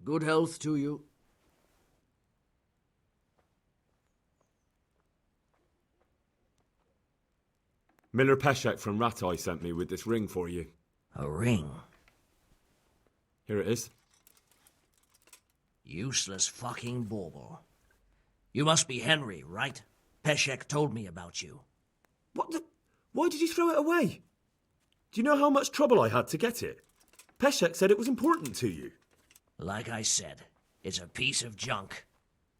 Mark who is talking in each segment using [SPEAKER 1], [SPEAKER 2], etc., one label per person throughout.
[SPEAKER 1] Good health to you.
[SPEAKER 2] Miller Peszek from Rataje sent me with this ring for you.
[SPEAKER 1] A ring?
[SPEAKER 2] Here it is.
[SPEAKER 1] Useless fucking bauble. You must be Henry, right? Peszek told me about you.
[SPEAKER 2] What the... Why did you throw it away? Do you know how much trouble I had to get it? Peszek said it was important to you.
[SPEAKER 1] Like I said, it's a piece of junk.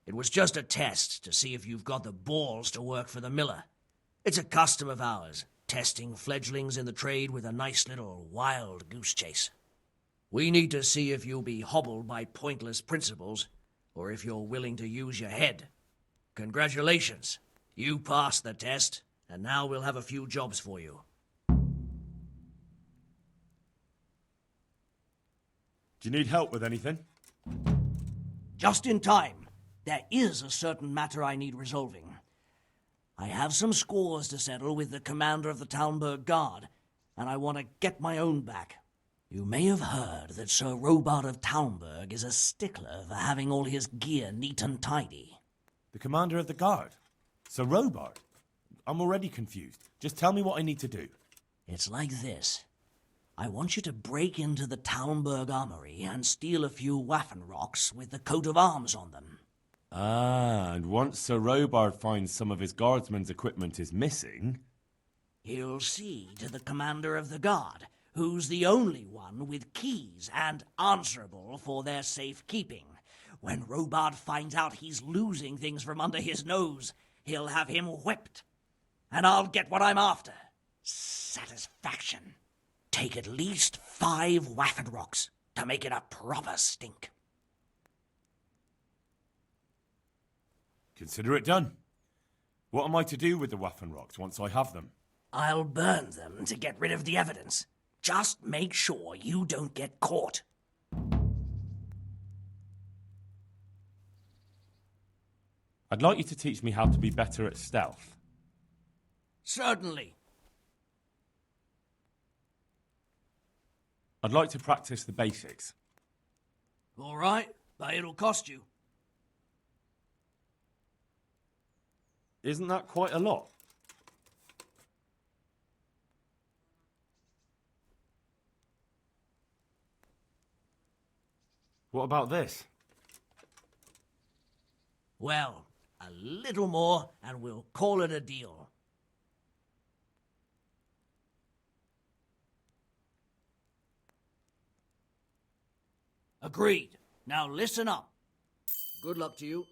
[SPEAKER 1] It was just a test to see if you've got the balls to work for the miller. It's a custom of ours, testing fledglings in the trade with a nice little wild goose chase. We need to see if you'll be hobbled by pointless principles, or if you're willing to use your head. Congratulations. You passed the test, and now we'll have a few jobs for you.
[SPEAKER 2] Do you need help with anything?
[SPEAKER 1] Just in time. There is a certain matter I need resolving. I have some scores to settle with the commander of the Talmberg Guard, and I want to get my own back. You may have heard that Sir Robert of Talmberg is a stickler for having all his gear neat and tidy.
[SPEAKER 3] The commander of the guard? Sir Robert? I'm already confused. Just tell me what I need to do.
[SPEAKER 1] It's like this. I want you to break into the Talmberg armory and steal a few Waffenrocks with the coat of arms on them.
[SPEAKER 3] Ah, and once Sir Robert finds some of his guardsmen's equipment is missing...
[SPEAKER 1] He'll see to the commander of the guard, who's the only one with keys and answerable for their safekeeping. When Robard finds out he's losing things from under his nose, he'll have him whipped. And I'll get what I'm after. Satisfaction. Take at least 5 Waffenrocks to make it a proper stink.
[SPEAKER 3] Consider it done. What am I to do with the Waffenrocks once I have them?
[SPEAKER 1] I'll burn them to get rid of the evidence. Just make sure you don't get caught.
[SPEAKER 3] I'd like you to teach me how to be better at stealth.
[SPEAKER 1] Certainly.
[SPEAKER 3] I'd like to practice the basics.
[SPEAKER 1] All right, but it'll cost you.
[SPEAKER 3] Isn't that quite a lot? What about this?
[SPEAKER 1] Well, a little more and we'll call it a deal. Agreed. Now listen up. Good luck to you.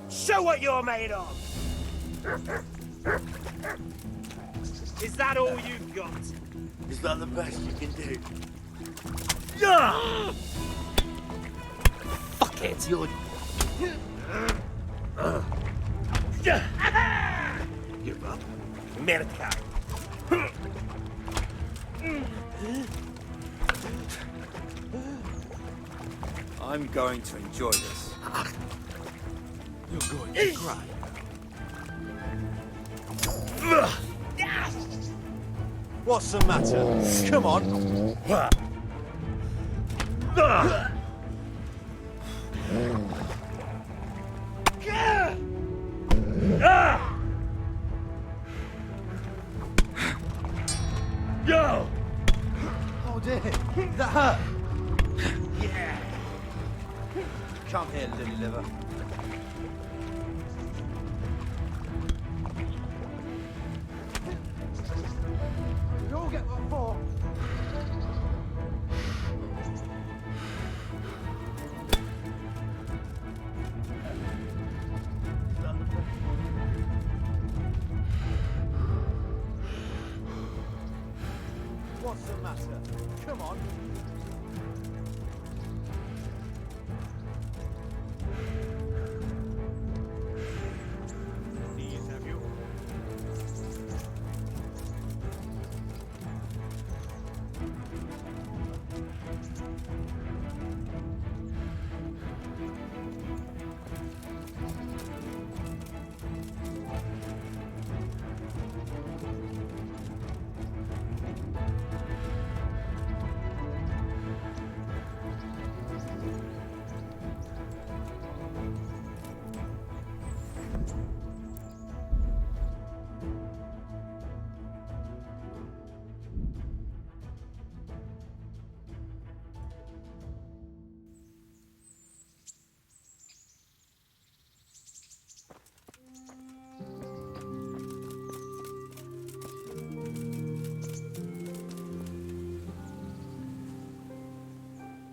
[SPEAKER 4] Show what you're made of! Is that all you've got?
[SPEAKER 5] Is that the best you can do?
[SPEAKER 4] Fuck it, you're... Give up. Merda.
[SPEAKER 5] I'm going to enjoy this.
[SPEAKER 4] You're going to cry.
[SPEAKER 5] What's the matter? Come on.
[SPEAKER 4] Yo!
[SPEAKER 5] Oh dear, did that hurt? Yeah. Come here, lily liver. You all get what for? What's the matter? Come on.
[SPEAKER 4] These have you.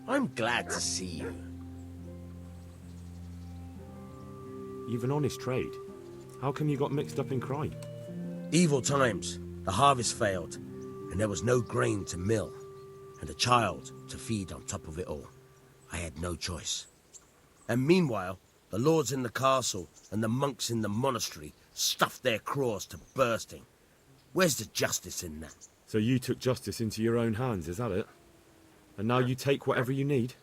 [SPEAKER 1] I'm glad to see you.
[SPEAKER 2] You've an honest trade. How come you got mixed up in crime?
[SPEAKER 1] Evil times. The harvest failed, and there was no grain to mill, and a child to feed on top of it all. I had no choice. And meanwhile, the lords in the castle and the monks in the monastery stuffed their craws to bursting. Where's the justice in that?
[SPEAKER 2] So you took justice into your own hands, is that it? And now you take whatever you need?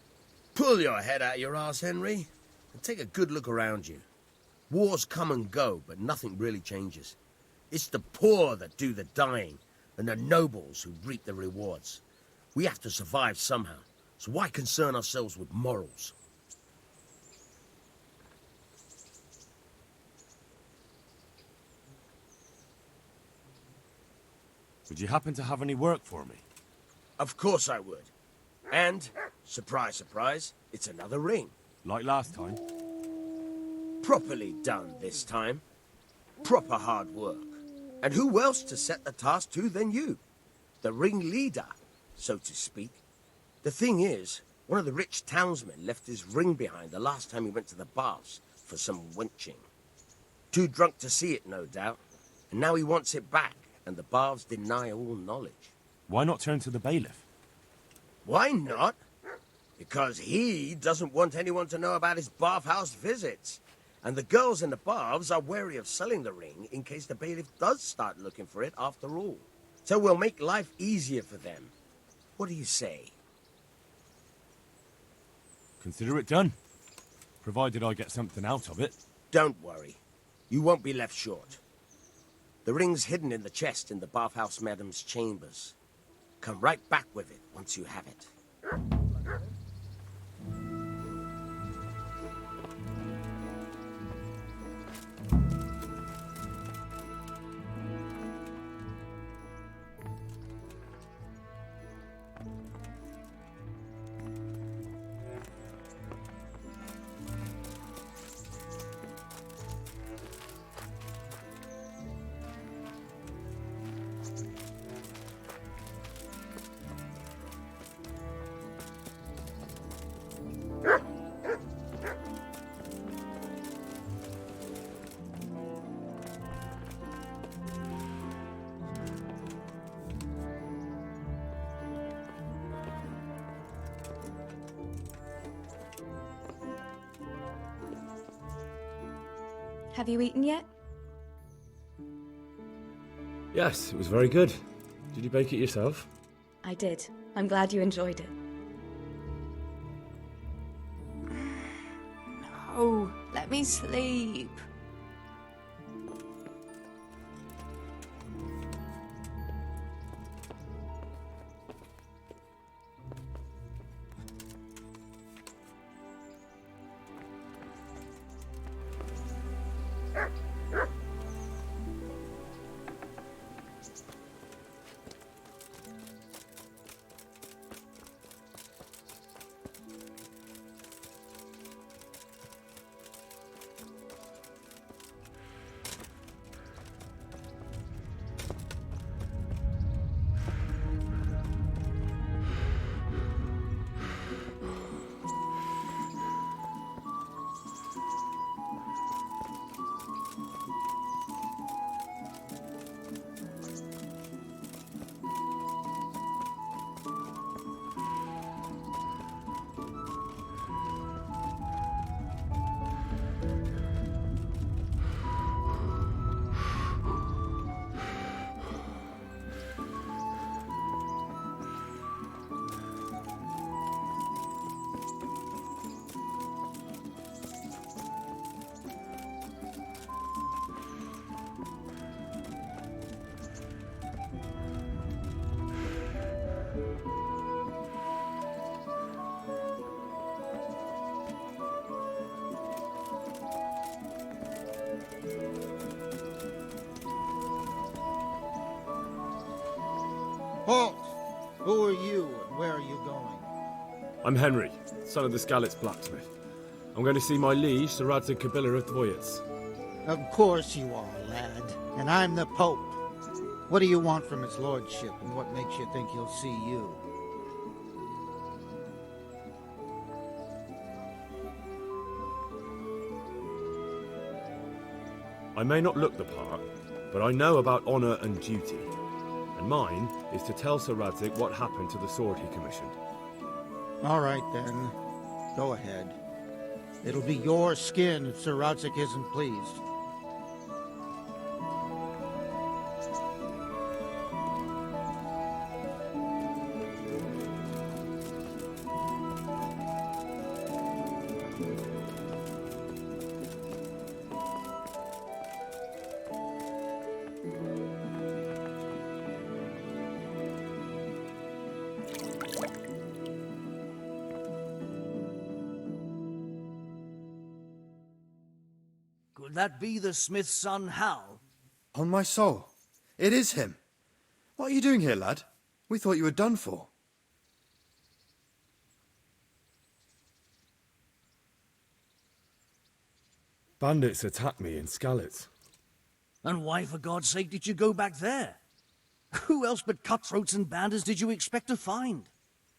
[SPEAKER 1] Pull your head out your arse, Henry, and take a good look around you. Wars come and go, but nothing really changes. It's the poor that do the dying, and the nobles who reap the rewards. We have to survive somehow, so why concern ourselves with morals?
[SPEAKER 3] Would you happen to have any work for me?
[SPEAKER 1] Of course I would. And, surprise, surprise, it's another ring.
[SPEAKER 3] Like last time?
[SPEAKER 1] Properly done this time. Proper hard work. And who else to set the task to than you? The ringleader, so to speak. The thing is, one of the rich townsmen left his ring behind the last time he went to the baths for some wenching. Too drunk to see it, no doubt. And now he wants it back, and the baths deny all knowledge.
[SPEAKER 3] Why not turn to the bailiff?
[SPEAKER 1] Why not? Because he doesn't want anyone to know about his bathhouse visits. And the girls in the baths are wary of selling the ring in case the bailiff does start looking for it after all. So we'll make life easier for them. What do you say?
[SPEAKER 3] Consider it done. Provided I get something out of it.
[SPEAKER 1] Don't worry. You won't be left short. The ring's hidden in the chest in the bathhouse madam's chambers. Come right back with it once you have it.
[SPEAKER 6] Have you eaten yet?
[SPEAKER 2] Yes, it was very good. Did you bake it yourself?
[SPEAKER 6] I did. I'm glad you enjoyed it. No, let me sleep.
[SPEAKER 5] Halt! Who are you and where are you going?
[SPEAKER 2] I'm Henry, son of the Skalitz blacksmith. I'm going to see my liege, Sir Radzig Kabila of Dvoyets.
[SPEAKER 5] Of course you are, lad. And I'm the Pope. What do you want from his lordship, and what makes you think he'll see you?
[SPEAKER 2] I may not look the part, but I know about honour and duty. And mine is to tell Sir Radzig what happened to the sword he commissioned.
[SPEAKER 5] All right, then. Go ahead. It'll be your skin if Sir Radzig isn't pleased.
[SPEAKER 1] Could that be the smith's son, Hal?
[SPEAKER 7] On my soul, it is him. What are you doing here, lad? We thought you were done for.
[SPEAKER 2] Bandits attacked me in Skalitz.
[SPEAKER 1] And why, for God's sake, did you go back there? Who else but cutthroats and bandits did you expect to find?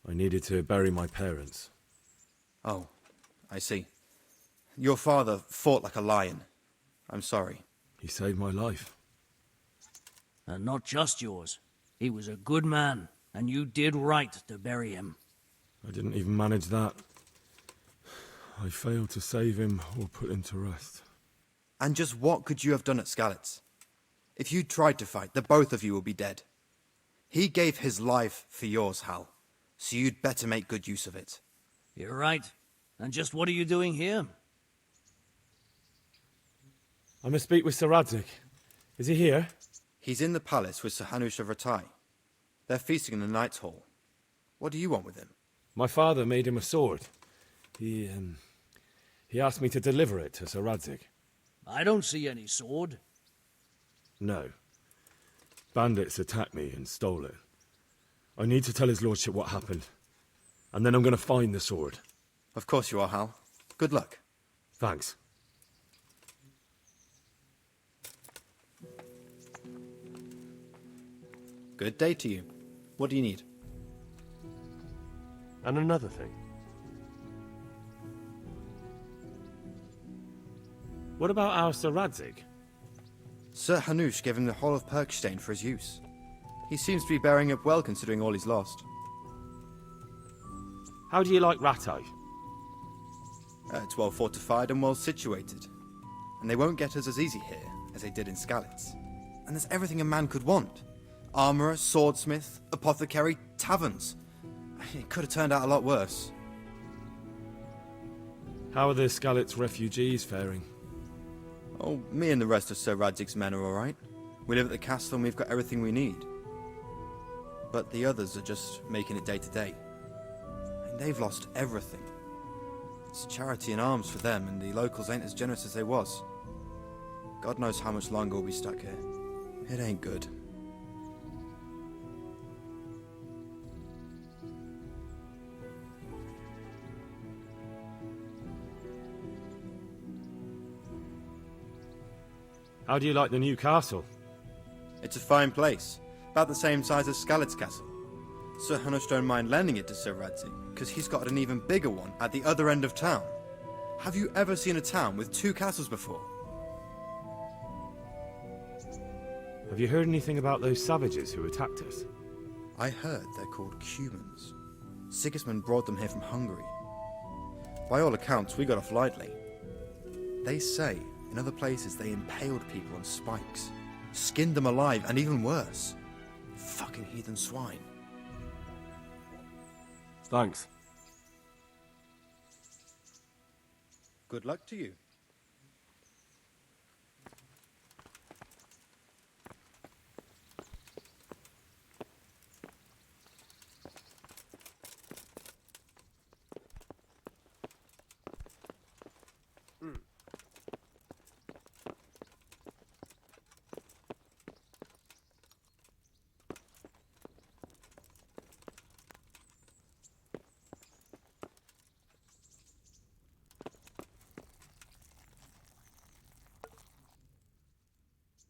[SPEAKER 2] I needed to bury my parents.
[SPEAKER 7] Oh, I see. Your father fought like a lion. I'm sorry.
[SPEAKER 2] He saved my life.
[SPEAKER 1] And not just yours. He was a good man, and you did right to bury him.
[SPEAKER 2] I didn't even manage that. I failed to save him or put him to rest.
[SPEAKER 7] And just what could you have done at Skalitz? If you tried to fight, the both of you will be dead. He gave his life for yours, Hal, so you'd better make good use of it.
[SPEAKER 1] You're right. And just what are you doing here?
[SPEAKER 2] I must speak with Sir Radzig. Is he here?
[SPEAKER 7] He's in the palace with Sir Hanush of Rataye. They're feasting in the Knight's Hall. What do you want with him?
[SPEAKER 2] My father made him a sword. He asked me to deliver it to Sir Radzig.
[SPEAKER 1] I don't see any sword.
[SPEAKER 2] No. Bandits attacked me and stole it. I need to tell his lordship what happened. And then I'm going to find the sword.
[SPEAKER 7] Of course you are, Hal. Good luck.
[SPEAKER 2] Thanks.
[SPEAKER 7] Good day to you. What do you need?
[SPEAKER 2] And another thing. What about our Sir Radzig?
[SPEAKER 7] Sir Hanush gave him the whole of Perkstein for his use. He seems to be bearing up well considering all he's lost.
[SPEAKER 2] How do you like Rataye?
[SPEAKER 7] It's well fortified and well situated. And they won't get us as easy here as they did in Skalitz. And there's everything a man could want. Armourer, swordsmith, apothecary, taverns. It could have turned out a lot worse.
[SPEAKER 2] How are the Skalitz refugees faring?
[SPEAKER 7] Oh, me and the rest of Sir Radzig's men are alright. We live at the castle and we've got everything we need. But the others are just making it day to day. And they've lost everything. It's charity and alms for them, and the locals ain't as generous as they was. God knows how much longer we'll be stuck here. It ain't good.
[SPEAKER 2] How do you like the new castle?
[SPEAKER 7] It's a fine place, about the same size as Skalitz Castle. Sir Hanush don't mind lending it to Sir Radzig, because he's got an even bigger one at the other end of town. Have you ever seen a town with two castles before?
[SPEAKER 2] Have you heard anything about those savages who attacked us?
[SPEAKER 7] I heard they're called Cumans. Sigismund brought them here from Hungary. By all accounts, we got off lightly. They say in other places they impaled people on spikes, skinned them alive, and even worse. Fucking heathen swine.
[SPEAKER 2] Thanks.
[SPEAKER 7] Good luck to you.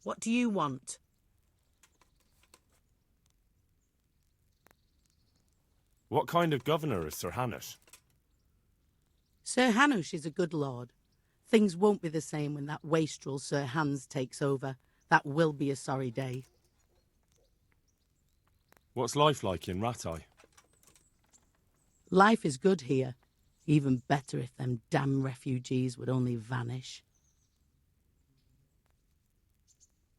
[SPEAKER 8] What do you want?
[SPEAKER 3] What kind of governor is Sir Hanush?
[SPEAKER 8] Sir Hanush is a good lord. Things won't be the same when that wastrel Sir Hans takes over. That will be a sorry day.
[SPEAKER 3] What's life like in Rataye?
[SPEAKER 8] Life is good here. Even better if them damn refugees would only vanish.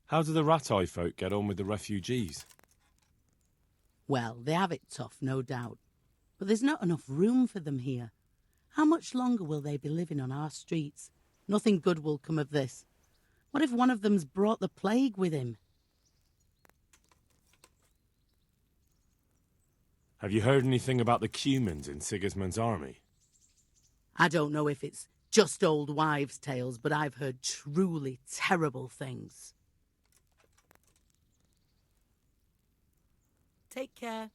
[SPEAKER 3] How do the Rataye folk get on with the refugees?
[SPEAKER 8] Well, they have it tough, no doubt. But there's not enough room for them here. How much longer will they be living on our streets? Nothing good will come of this. What if one of them's brought the plague with him?
[SPEAKER 3] Have you heard anything about the Cumans in Sigismund's army?
[SPEAKER 8] I don't know if it's just old wives' tales, but I've heard truly terrible things. Take care.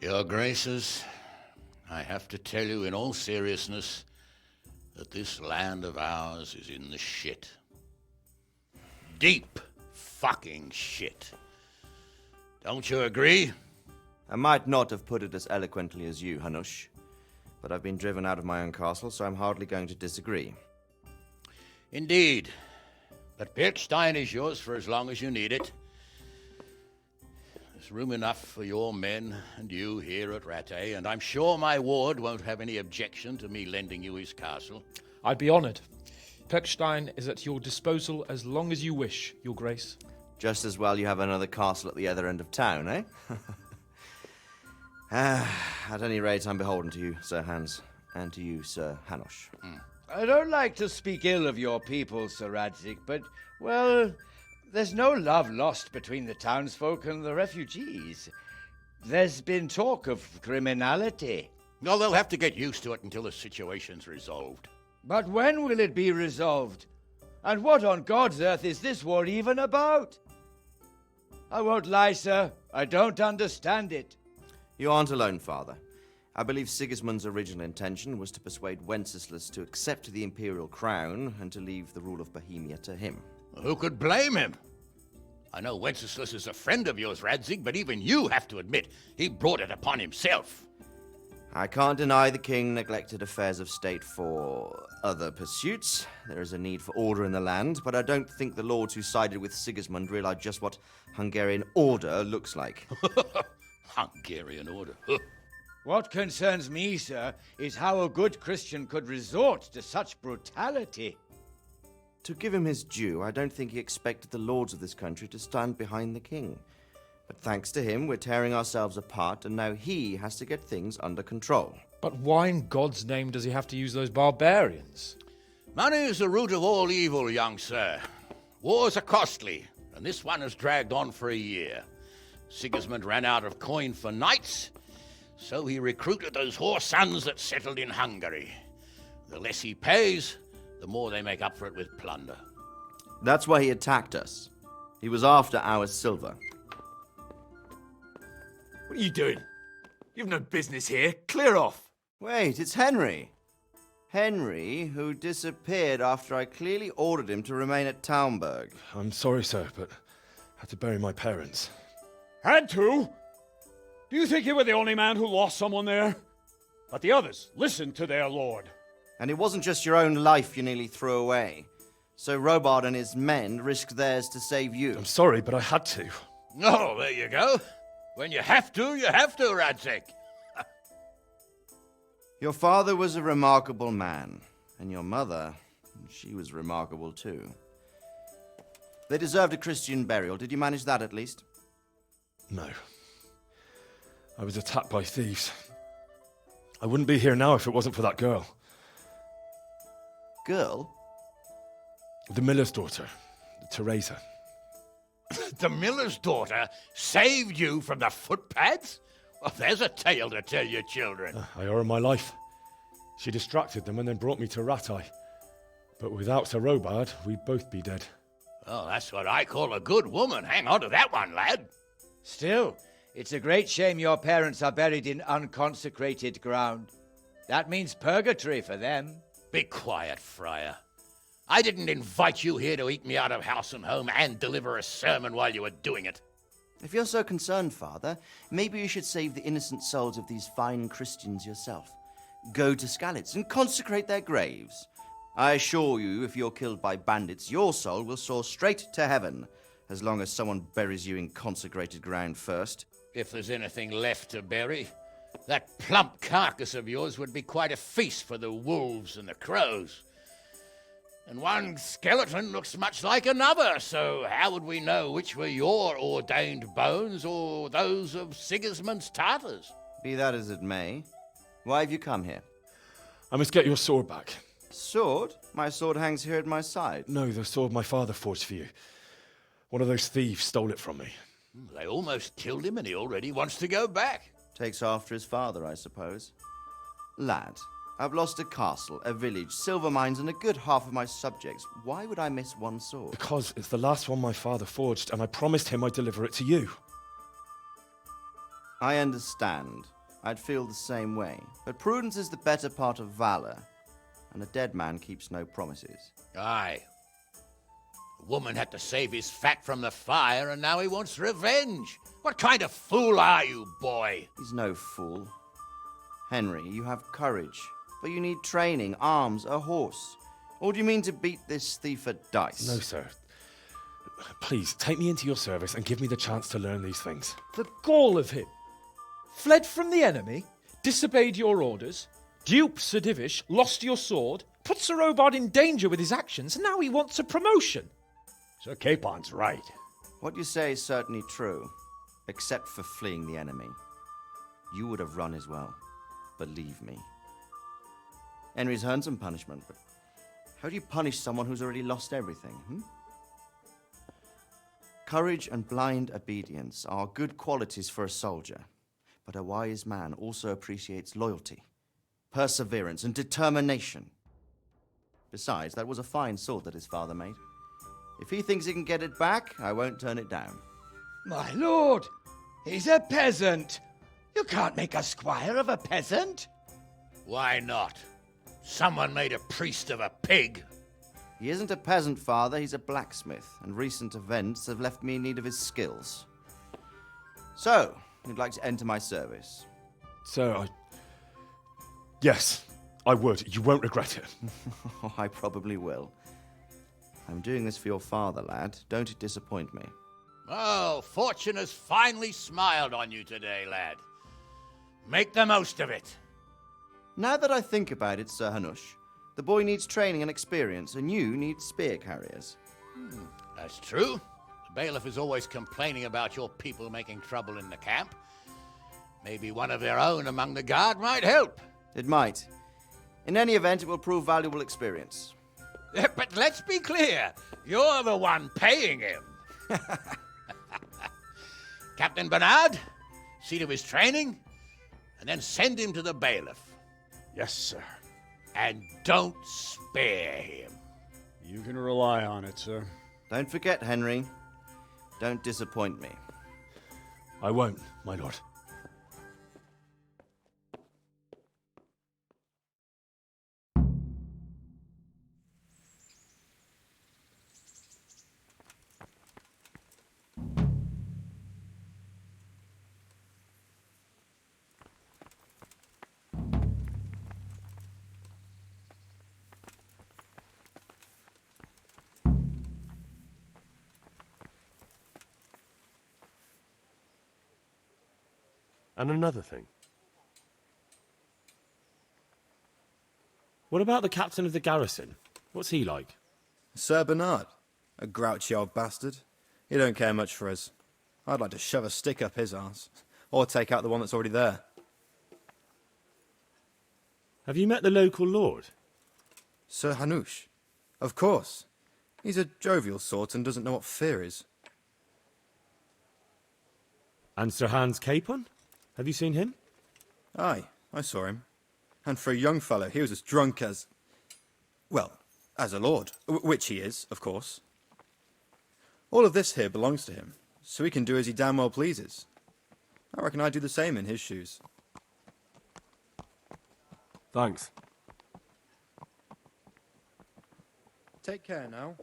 [SPEAKER 9] Your Graces, I have to tell you in all seriousness that this land of ours is in the shit. Deep fucking shit. Don't you agree?
[SPEAKER 10] I might not have put it as eloquently as you, Hanush, but I've been driven out of my own castle, so I'm hardly going to disagree.
[SPEAKER 9] Indeed. But Pierścienie is yours for as long as you need it. There's room enough for your men and you here at Rataye, and I'm sure my ward won't have any objection to me lending you his castle.
[SPEAKER 11] I'd be honoured. Pierścienie is at your disposal as long as you wish, Your Grace.
[SPEAKER 10] Just as well you have another castle at the other end of town, eh? At any rate, I'm beholden to you, Sir Hans, and to you, Sir Hanush.
[SPEAKER 12] I don't like to speak ill of your people, Sir Radzik, but, well, there's no love lost between the townsfolk and the refugees. There's been talk of criminality.
[SPEAKER 9] Well, they'll have to get used to it until the situation's resolved.
[SPEAKER 12] But when will it be resolved? And what on God's earth is this war even about? I won't lie, sir. I don't understand it.
[SPEAKER 10] You aren't alone, Father. I believe Sigismund's original intention was to persuade Wenceslas to accept the imperial crown and to leave the rule of Bohemia to him.
[SPEAKER 9] Who could blame him? I know Wenceslas is a friend of yours, Radzika, but even you have to admit he brought it upon himself.
[SPEAKER 10] I can't deny the king neglected affairs of state for other pursuits. There is a need for order in the land, but I don't think the lords who sided with Sigismund realized just what Hungarian order looks like.
[SPEAKER 9] Hungarian order?
[SPEAKER 12] What concerns me, sir, is how a good Christian could resort to such brutality.
[SPEAKER 10] To give him his due, I don't think he expected the lords of this country to stand behind the king. But thanks to him, we're tearing ourselves apart, and now he has to get things under control.
[SPEAKER 11] But why in God's name does he have to use those barbarians?
[SPEAKER 9] Money is the root of all evil, young sir. Wars are costly, and this one has dragged on for a year. Sigismund ran out of coin for knights, so he recruited those whore sons that settled in Hungary. The less he pays, the more they make up for it with plunder.
[SPEAKER 10] That's why he attacked us. He was after our silver.
[SPEAKER 13] What are you doing? You've no business here. Clear off.
[SPEAKER 10] Wait, it's Henry. Henry, who disappeared after I clearly ordered him to remain at Taunberg.
[SPEAKER 2] I'm sorry, sir, but I had to bury my parents.
[SPEAKER 14] Had to? Do you think you were the only man who lost someone there? But the others listened to their lord.
[SPEAKER 10] And it wasn't just your own life you nearly threw away. So Robard and his men risked theirs to save you.
[SPEAKER 2] I'm sorry, but I had to.
[SPEAKER 9] Oh, there you go. When you have to, Radzika.
[SPEAKER 10] Your father was a remarkable man, and your mother, she was remarkable too. They deserved a Christian burial. Did you manage that at least?
[SPEAKER 2] No. I was attacked by thieves. I wouldn't be here now if it wasn't for that girl.
[SPEAKER 10] Girl?
[SPEAKER 2] The miller's daughter, Teresa.
[SPEAKER 9] The miller's daughter saved you from the footpads? Well, there's a tale to tell your children.
[SPEAKER 2] I owe her my life. She distracted them and then brought me to Rataje. But without s.r.o, we'd both be dead.
[SPEAKER 9] Oh, that's what I call a good woman. Hang on to that one, lad.
[SPEAKER 12] Still, it's a great shame your parents are buried in unconsecrated ground. That means purgatory for them.
[SPEAKER 9] Be quiet, friar. I didn't invite you here to eat me out of house and home and deliver a sermon while you were doing it.
[SPEAKER 10] If you're so concerned, Father, maybe you should save the innocent souls of these fine Christians yourself. Go to Skalitz and consecrate their graves. I assure you, if you're killed by bandits, your soul will soar straight to heaven, as long as someone buries you in consecrated ground first.
[SPEAKER 9] If there's anything left to bury, that plump carcass of yours would be quite a feast for the wolves and the crows. And one skeleton looks much like another, so how would we know which were your ordained bones or those of Sigismund's Tartars?
[SPEAKER 10] Be that as it may, why have you come here?
[SPEAKER 2] I must get your sword back.
[SPEAKER 10] Sword? My sword hangs here at my side.
[SPEAKER 2] No, the sword my father forged for you. One of those thieves stole it from me.
[SPEAKER 9] They almost killed him and he already wants to go back.
[SPEAKER 10] Takes after his father, I suppose. Lad, I've lost a castle, a village, silver mines, and a good half of my subjects. Why would I miss one sword?
[SPEAKER 2] Because it's the last one my father forged, and I promised him I'd deliver it to you.
[SPEAKER 10] I understand. I'd feel the same way. But prudence is the better part of valor, and a dead man keeps no promises.
[SPEAKER 9] Aye. The woman had to save his fat from the fire, and now he wants revenge. What kind of fool are you, boy?
[SPEAKER 10] He's no fool. Henry, you have courage, but you need training, arms, a horse. Or do you mean to beat this thief at dice?
[SPEAKER 2] No, sir. Please, take me into your service and give me the chance to learn these things.
[SPEAKER 11] The gall of him. Fled from the enemy, disobeyed your orders, duped Sir Divish, lost your sword, put s.r.o in danger with his actions, and now he wants a promotion.
[SPEAKER 14] Sir Capon's right.
[SPEAKER 10] What you say is certainly true, except for fleeing the enemy. You would have run as well, believe me. Henry's earned some punishment, but how do you punish someone who's already lost everything, Courage and blind obedience are good qualities for a soldier, but a wise man also appreciates loyalty, perseverance, and determination. Besides, that was a fine sword that his father made. If he thinks he can get it back, I won't turn it down.
[SPEAKER 12] My lord, he's a peasant. You can't make a squire of a peasant.
[SPEAKER 9] Why not? Someone made a priest of a pig.
[SPEAKER 10] He isn't a peasant, Father. He's a blacksmith, and recent events have left me in need of his skills. So, you'd like to enter my service?
[SPEAKER 2] Sir, Yes, I would. You won't regret it.
[SPEAKER 10] I probably will. I'm doing this for your father, lad. Don't disappoint me.
[SPEAKER 9] Oh, fortune has finally smiled on you today, lad. Make the most of it.
[SPEAKER 10] Now that I think about it, Sir Hanush, the boy needs training and experience, and you need spear carriers.
[SPEAKER 9] That's true. The bailiff is always complaining about your people making trouble in the camp. Maybe one of their own among the guard might help.
[SPEAKER 10] It might. In any event, it will prove valuable experience.
[SPEAKER 9] But let's be clear. You're the one paying him. Captain Bernard, see to his training, and then send him to the bailiff.
[SPEAKER 14] Yes, sir.
[SPEAKER 9] And don't spare him.
[SPEAKER 14] You can rely on it, sir.
[SPEAKER 10] Don't forget, Henry. Don't disappoint me.
[SPEAKER 2] I won't, my lord.
[SPEAKER 15] And another thing.
[SPEAKER 2] What about the captain of the garrison? What's he like?
[SPEAKER 7] Sir Bernard. A grouchy old bastard. He don't care much for us. I'd like to shove a stick up his arse. Or take out the one that's already there.
[SPEAKER 2] Have you met the local lord?
[SPEAKER 7] Sir Hanush. Of course. He's a jovial sort and doesn't know what fear is.
[SPEAKER 2] And Sir Hans Capon? Have you seen him?
[SPEAKER 7] Aye, I saw him. And for a young fellow, he was as drunk as... well, as a lord. Which he is, of course. All of this here belongs to him, so he can do as he damn well pleases. I reckon I'd do the same in his shoes.
[SPEAKER 3] Thanks.
[SPEAKER 7] Take care now.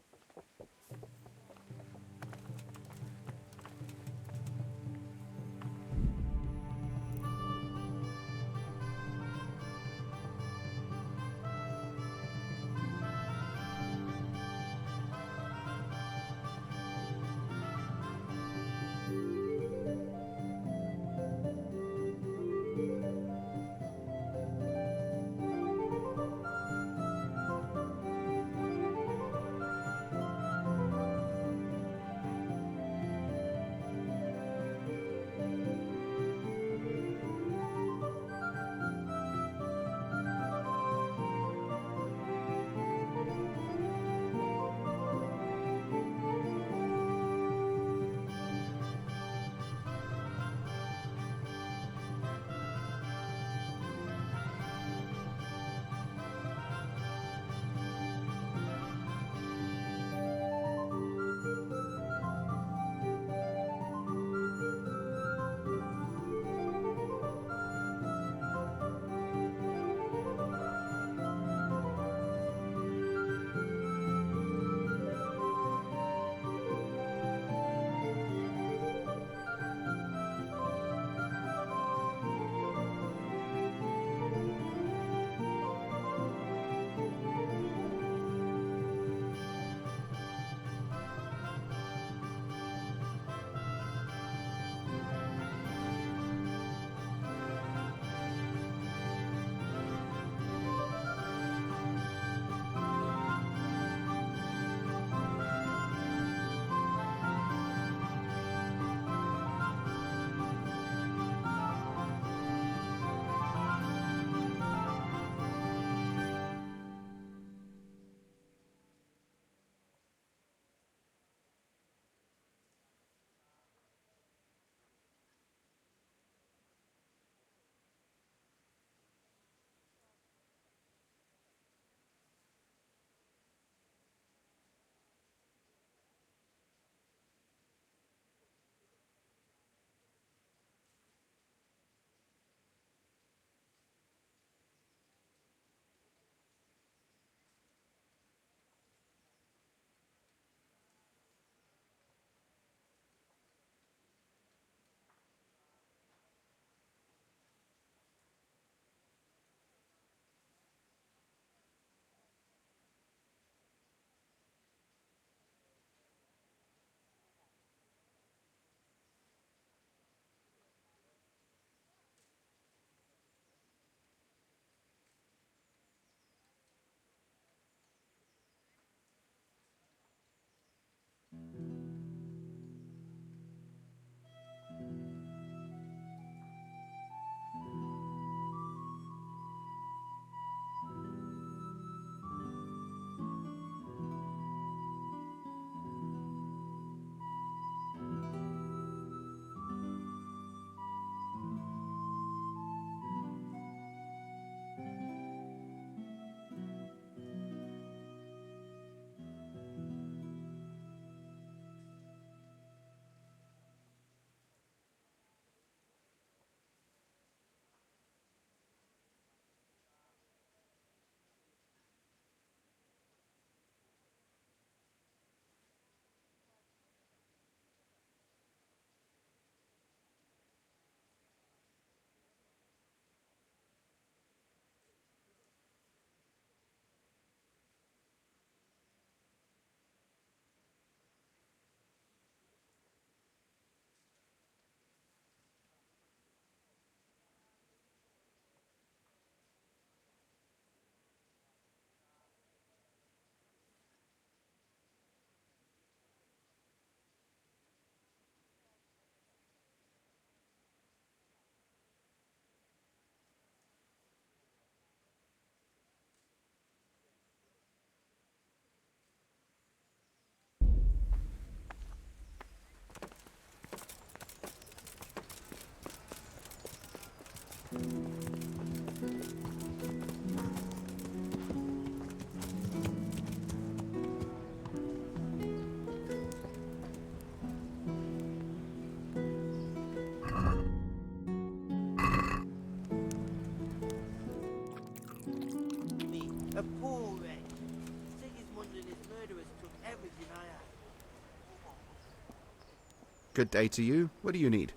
[SPEAKER 15] Good day to you. What do you need?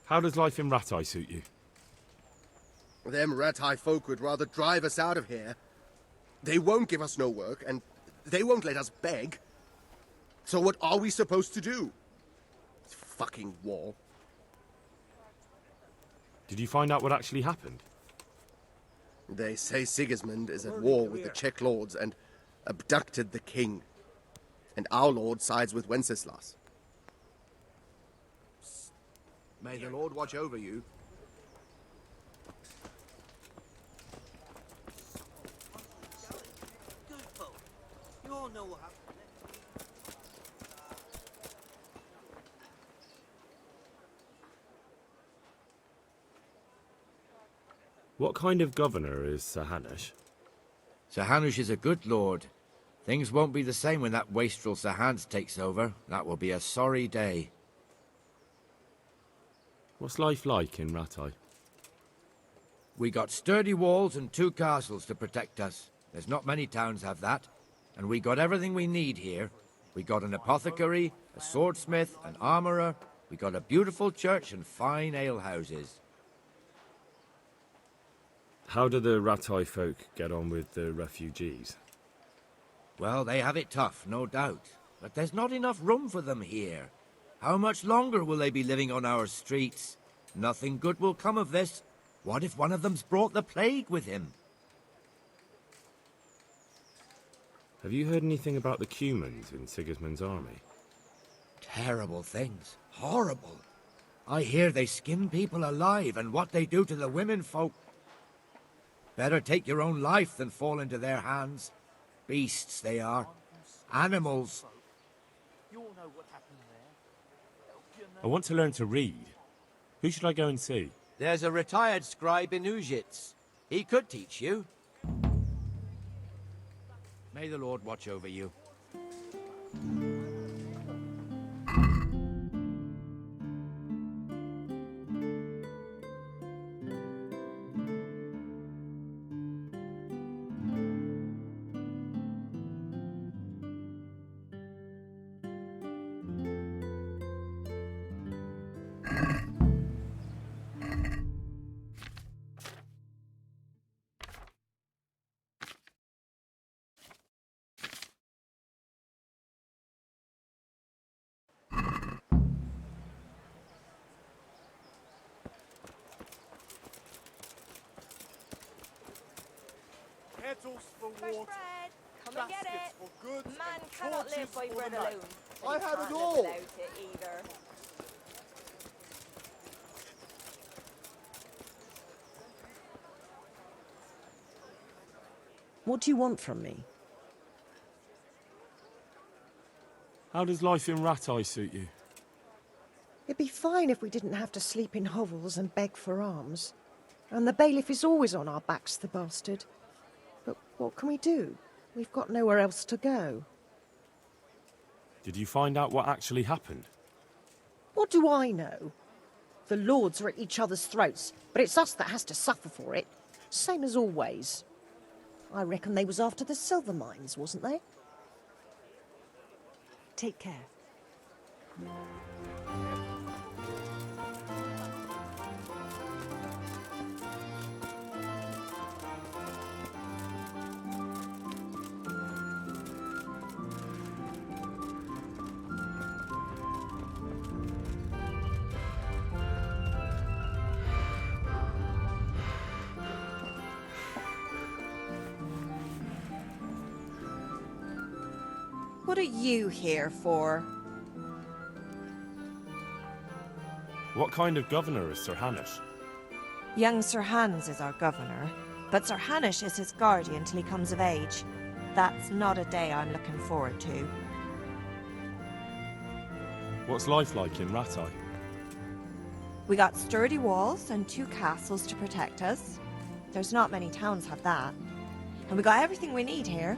[SPEAKER 2] How does life in Rataje suit you?
[SPEAKER 15] Them Rataje folk would rather drive us out of here. They won't give us no work, and they won't let us beg. So what are we supposed to do? Fucking war.
[SPEAKER 2] Did you find out what actually happened?
[SPEAKER 15] They say Sigismund is at war with the Czech lords and abducted the king. And our lord sides with Wenceslas. May the Lord watch over you.
[SPEAKER 5] You all know what happened.
[SPEAKER 2] What kind of governor is Sir Hanush?
[SPEAKER 12] Sir Hanush is a good lord. Things won't be the same when that wastrel Sir Hans takes over. That will be a sorry day.
[SPEAKER 2] What's life like in Rataje?
[SPEAKER 12] We got sturdy walls and 2 castles to protect us. There's not many towns have that. And we got everything we need here. We got an apothecary, a swordsmith, an armourer. We got a beautiful church and fine alehouses.
[SPEAKER 2] How do the Rataje folk get on with the refugees?
[SPEAKER 12] Well, they have it tough, no doubt. But there's not enough room for them here. How much longer will they be living on our streets? Nothing good will come of this. What if one of them's brought the plague with him?
[SPEAKER 2] Have you heard anything about the Cumans in Sigismund's army?
[SPEAKER 12] Terrible things. Horrible. I hear they skin people alive, and what they do to the women folk. Better take your own life than fall into their hands. Beasts they are. Animals.
[SPEAKER 3] I want to learn to read. Who should I go and see?
[SPEAKER 12] There's a retired scribe in Ujits. He could teach you. May the Lord watch over you.
[SPEAKER 4] Kettles for
[SPEAKER 16] Fresh
[SPEAKER 4] water.
[SPEAKER 16] bread. Come and get
[SPEAKER 4] baskets
[SPEAKER 16] it.
[SPEAKER 4] for goods,
[SPEAKER 16] Man
[SPEAKER 4] and
[SPEAKER 16] cannot
[SPEAKER 4] torches
[SPEAKER 16] live by
[SPEAKER 4] for
[SPEAKER 16] bread
[SPEAKER 4] the night.
[SPEAKER 16] alone.
[SPEAKER 4] I
[SPEAKER 16] He
[SPEAKER 4] have
[SPEAKER 16] can't
[SPEAKER 4] it
[SPEAKER 16] live
[SPEAKER 4] all.
[SPEAKER 16] without it either.
[SPEAKER 17] What do you want from me?
[SPEAKER 2] How does life in Rataje suit you?
[SPEAKER 17] It'd be fine if we didn't have to sleep in hovels and beg for alms. And the bailiff is always on our backs, the bastard. But what can we do? We've got nowhere else to go.
[SPEAKER 2] Did you find out what actually happened?
[SPEAKER 17] What do I know? The lords are at each other's throats, but it's us that has to suffer for it. Same as always. I reckon they was after the silver mines, wasn't they? Take care.
[SPEAKER 16] What are you here for?
[SPEAKER 2] What kind of governor is Sir Hanush?
[SPEAKER 16] Young Sir Hans is our governor, but Sir Hanush is his guardian till he comes of age. That's not a day I'm looking forward to.
[SPEAKER 2] What's life like in Rataje?
[SPEAKER 16] We got sturdy walls and 2 castles to protect us. There's not many towns have that. And we got everything we need here.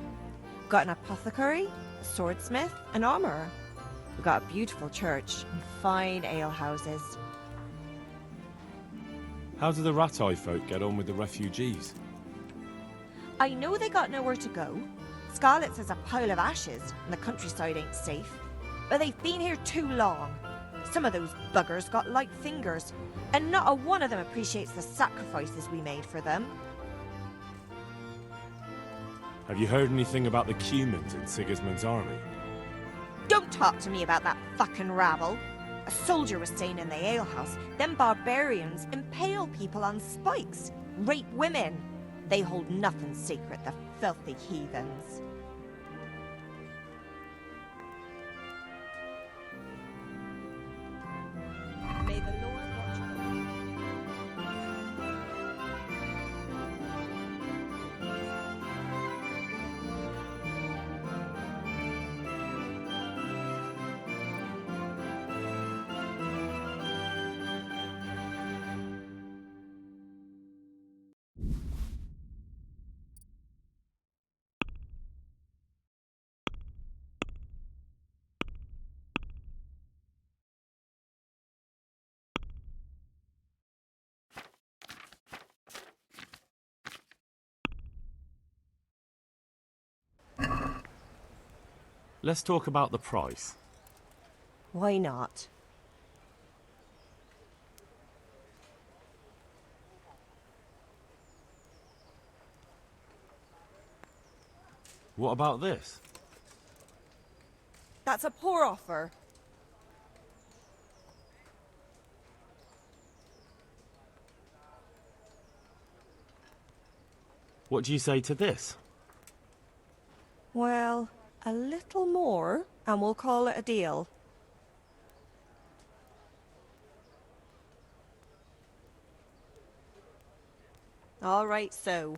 [SPEAKER 16] We got an apothecary, a swordsmith, an armourer. We got a beautiful church and fine alehouses.
[SPEAKER 2] How do the Rataje folk get on with the refugees?
[SPEAKER 16] I know they got nowhere to go. Scarlet says a pile of ashes and the countryside ain't safe. But they've been here too long. Some of those buggers got light fingers, and not a one of them appreciates the sacrifices we made for them.
[SPEAKER 3] Have you heard anything about the Cumans in Sigismund's army?
[SPEAKER 16] Don't talk to me about that fucking rabble. A soldier was saying in the alehouse, them barbarians impale people on spikes, rape women. They hold nothing sacred, the filthy heathens. May the Lord watch over you.
[SPEAKER 3] Let's talk about the price.
[SPEAKER 16] Why not?
[SPEAKER 3] What about this?
[SPEAKER 16] That's a poor offer.
[SPEAKER 3] What do you say to this?
[SPEAKER 16] Well, a little more, and we'll call it a deal. All right, so.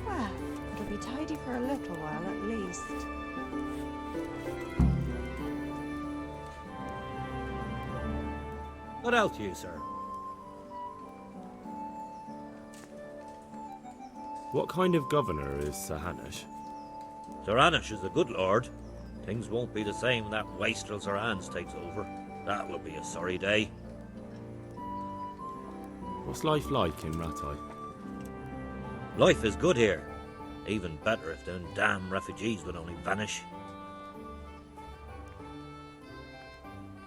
[SPEAKER 16] Well, it'll be tidy for a little while at least.
[SPEAKER 18] What else, you, sir?
[SPEAKER 2] What kind of governor is Sir Hanush?
[SPEAKER 18] Sir Hanush is a good lord. Things won't be the same when that wastrel Sir Hans takes over. That will be a sorry day.
[SPEAKER 2] What's life like in Rataje?
[SPEAKER 18] Life is good here. Even better if them damn refugees would only vanish.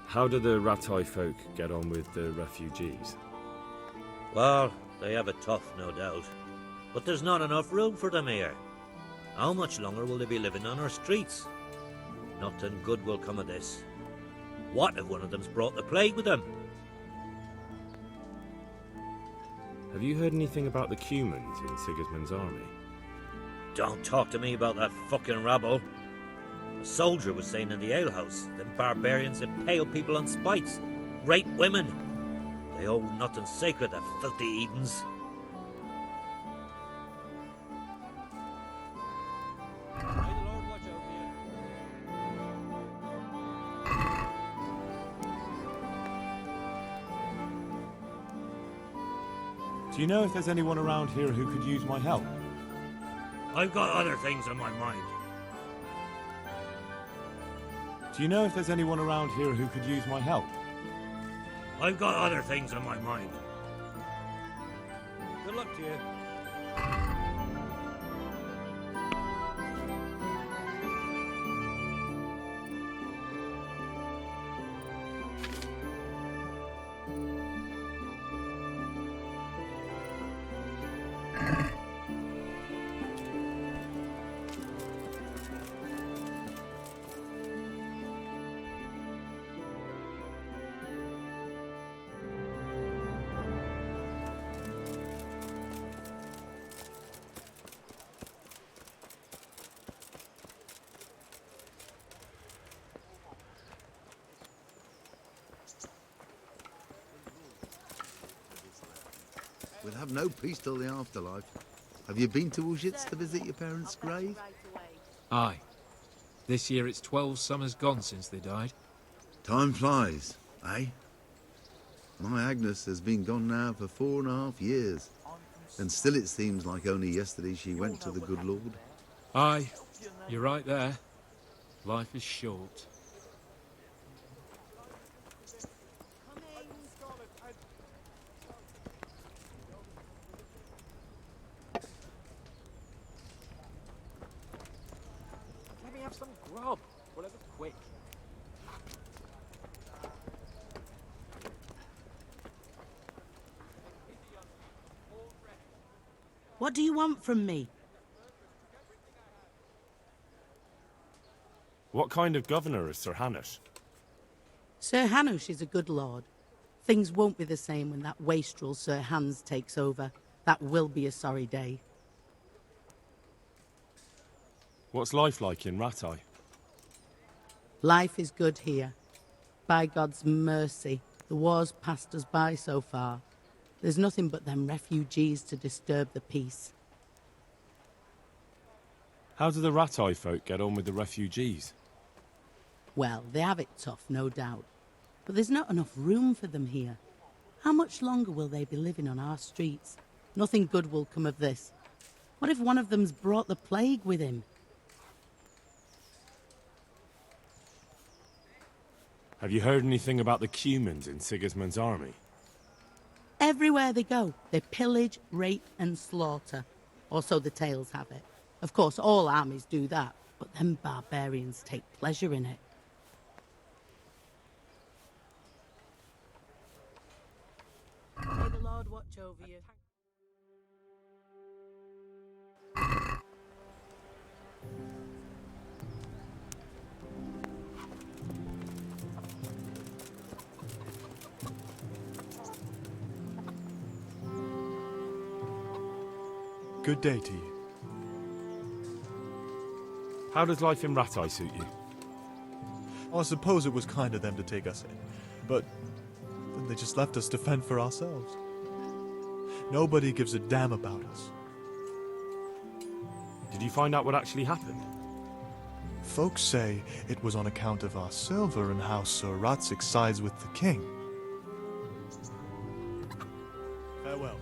[SPEAKER 2] How do the Rataje folk get on with the refugees?
[SPEAKER 18] Well, they have it tough, no doubt. But there's not enough room for them here. How much longer will they be living on our streets? Nothing good will come of this. What if one of them's brought the plague with them?
[SPEAKER 2] Have you heard anything about the Cumans in Sigismund's army?
[SPEAKER 18] Don't talk to me about that fucking rabble. A soldier was saying in the alehouse, them barbarians impale people on spikes, rape women. They hold nothing sacred, the filthy heathens.
[SPEAKER 3] Do you know if there's anyone around here who could use my help?
[SPEAKER 18] I've got other things on my mind.
[SPEAKER 3] Do you know if there's anyone around here who could use my help?
[SPEAKER 18] I've got other things on my mind. Good luck to you.
[SPEAKER 19] We'll have no peace till the afterlife. Have you been to Ujits to visit your parents' grave?
[SPEAKER 11] Aye. This year it's 12 summers gone since they died.
[SPEAKER 19] Time flies, eh? My Agnes has been gone now for 4.5 years, and still it seems like only yesterday she went to the good Lord.
[SPEAKER 11] Aye, you're right there.
[SPEAKER 14] Life is short.
[SPEAKER 13] Let me have some grub. Whatever's quick.
[SPEAKER 8] What do you want from me?
[SPEAKER 2] What kind of governor is Sir Hanush?
[SPEAKER 8] Sir Hanush is a good lord. Things won't be the same when that wastrel Sir Hans takes over. That will be a sorry day.
[SPEAKER 2] What's life like in Rataje?
[SPEAKER 8] Life is good here. By God's mercy, the war's passed us by so far. There's nothing but them refugees to disturb the peace.
[SPEAKER 2] How do the Rataje folk get on with the refugees?
[SPEAKER 8] Well, they have it tough, no doubt. But there's not enough room for them here. How much longer will they be living on our streets? Nothing good will come of this. What if one of them's brought the plague with him?
[SPEAKER 2] Have you heard anything about the Cumans in Sigismund's army?
[SPEAKER 8] Everywhere they go, they pillage, rape and slaughter. Or so the tales have it. Of course, all armies do that, but them barbarians take pleasure in it. May the Lord watch over you.
[SPEAKER 20] Good day to you.
[SPEAKER 2] How does life in Rataje suit you?
[SPEAKER 20] I suppose it was kind of them to take us in, but then they just left us to fend for ourselves. Nobody gives a damn about us.
[SPEAKER 2] Did you find out what actually happened?
[SPEAKER 20] Folks say it was on account of our silver and how Sir Radzika sides with the king. Farewell.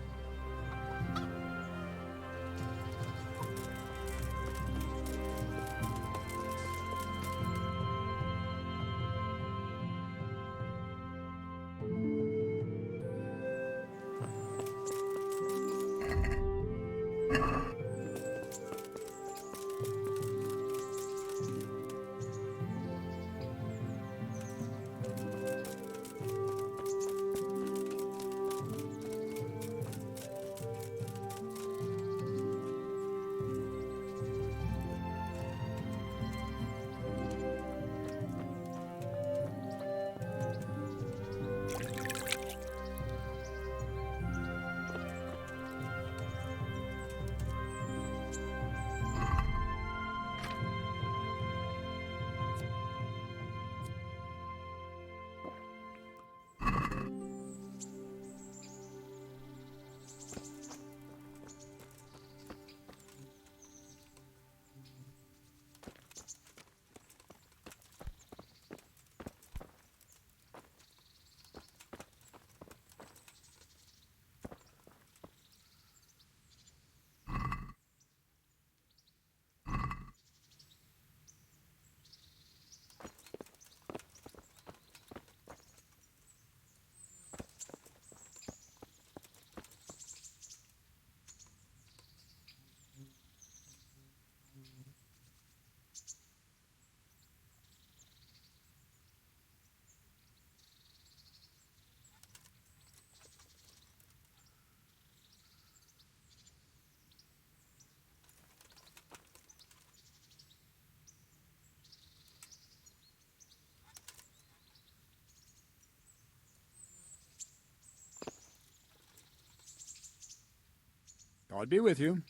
[SPEAKER 14] God be with you.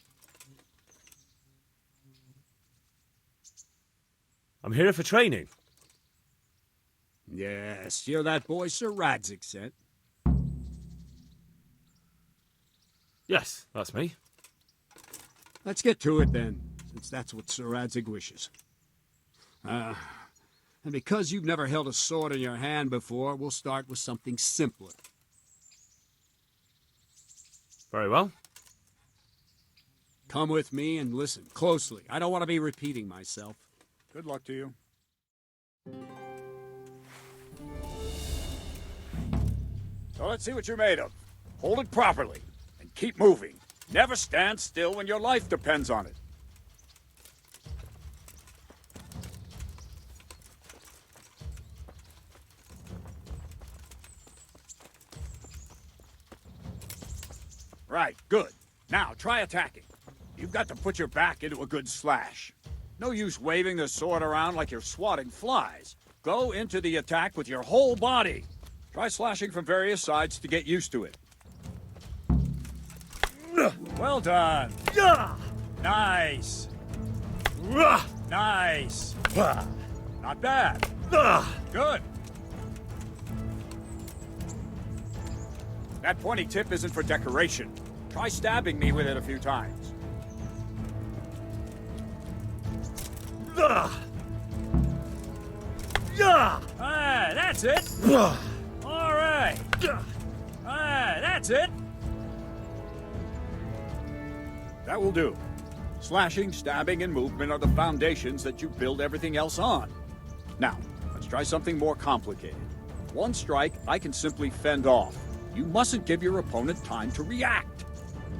[SPEAKER 2] I'm here for training.
[SPEAKER 14] Yes, you're that boy Sir Radzika sent.
[SPEAKER 2] Yes, that's me.
[SPEAKER 14] Let's get to it then, since that's what Sir Radzika wishes. And because you've never held a sword in your hand before, we'll start with something simpler.
[SPEAKER 2] Very well.
[SPEAKER 14] Come with me and listen closely. I don't want to be repeating myself. Good luck to you. So let's see what you're made of. Hold it properly, and keep moving. Never stand still when your life depends on it. Right, good. Now, try attacking. You've got to put your back into a good slash. No use waving the sword around like you're swatting flies. Go into the attack with your whole body. Try slashing from various sides to get used to it. Well done. Nice. Nice. Not bad. Good. That pointy tip isn't for decoration. Try stabbing me with it a few times. Ah, that's it. All right. Ah, that's it. That will do. Slashing, stabbing, and movement are the foundations that you build everything else on. Now, let's try something more complicated. One strike, I can simply fend off. You mustn't give your opponent time to react.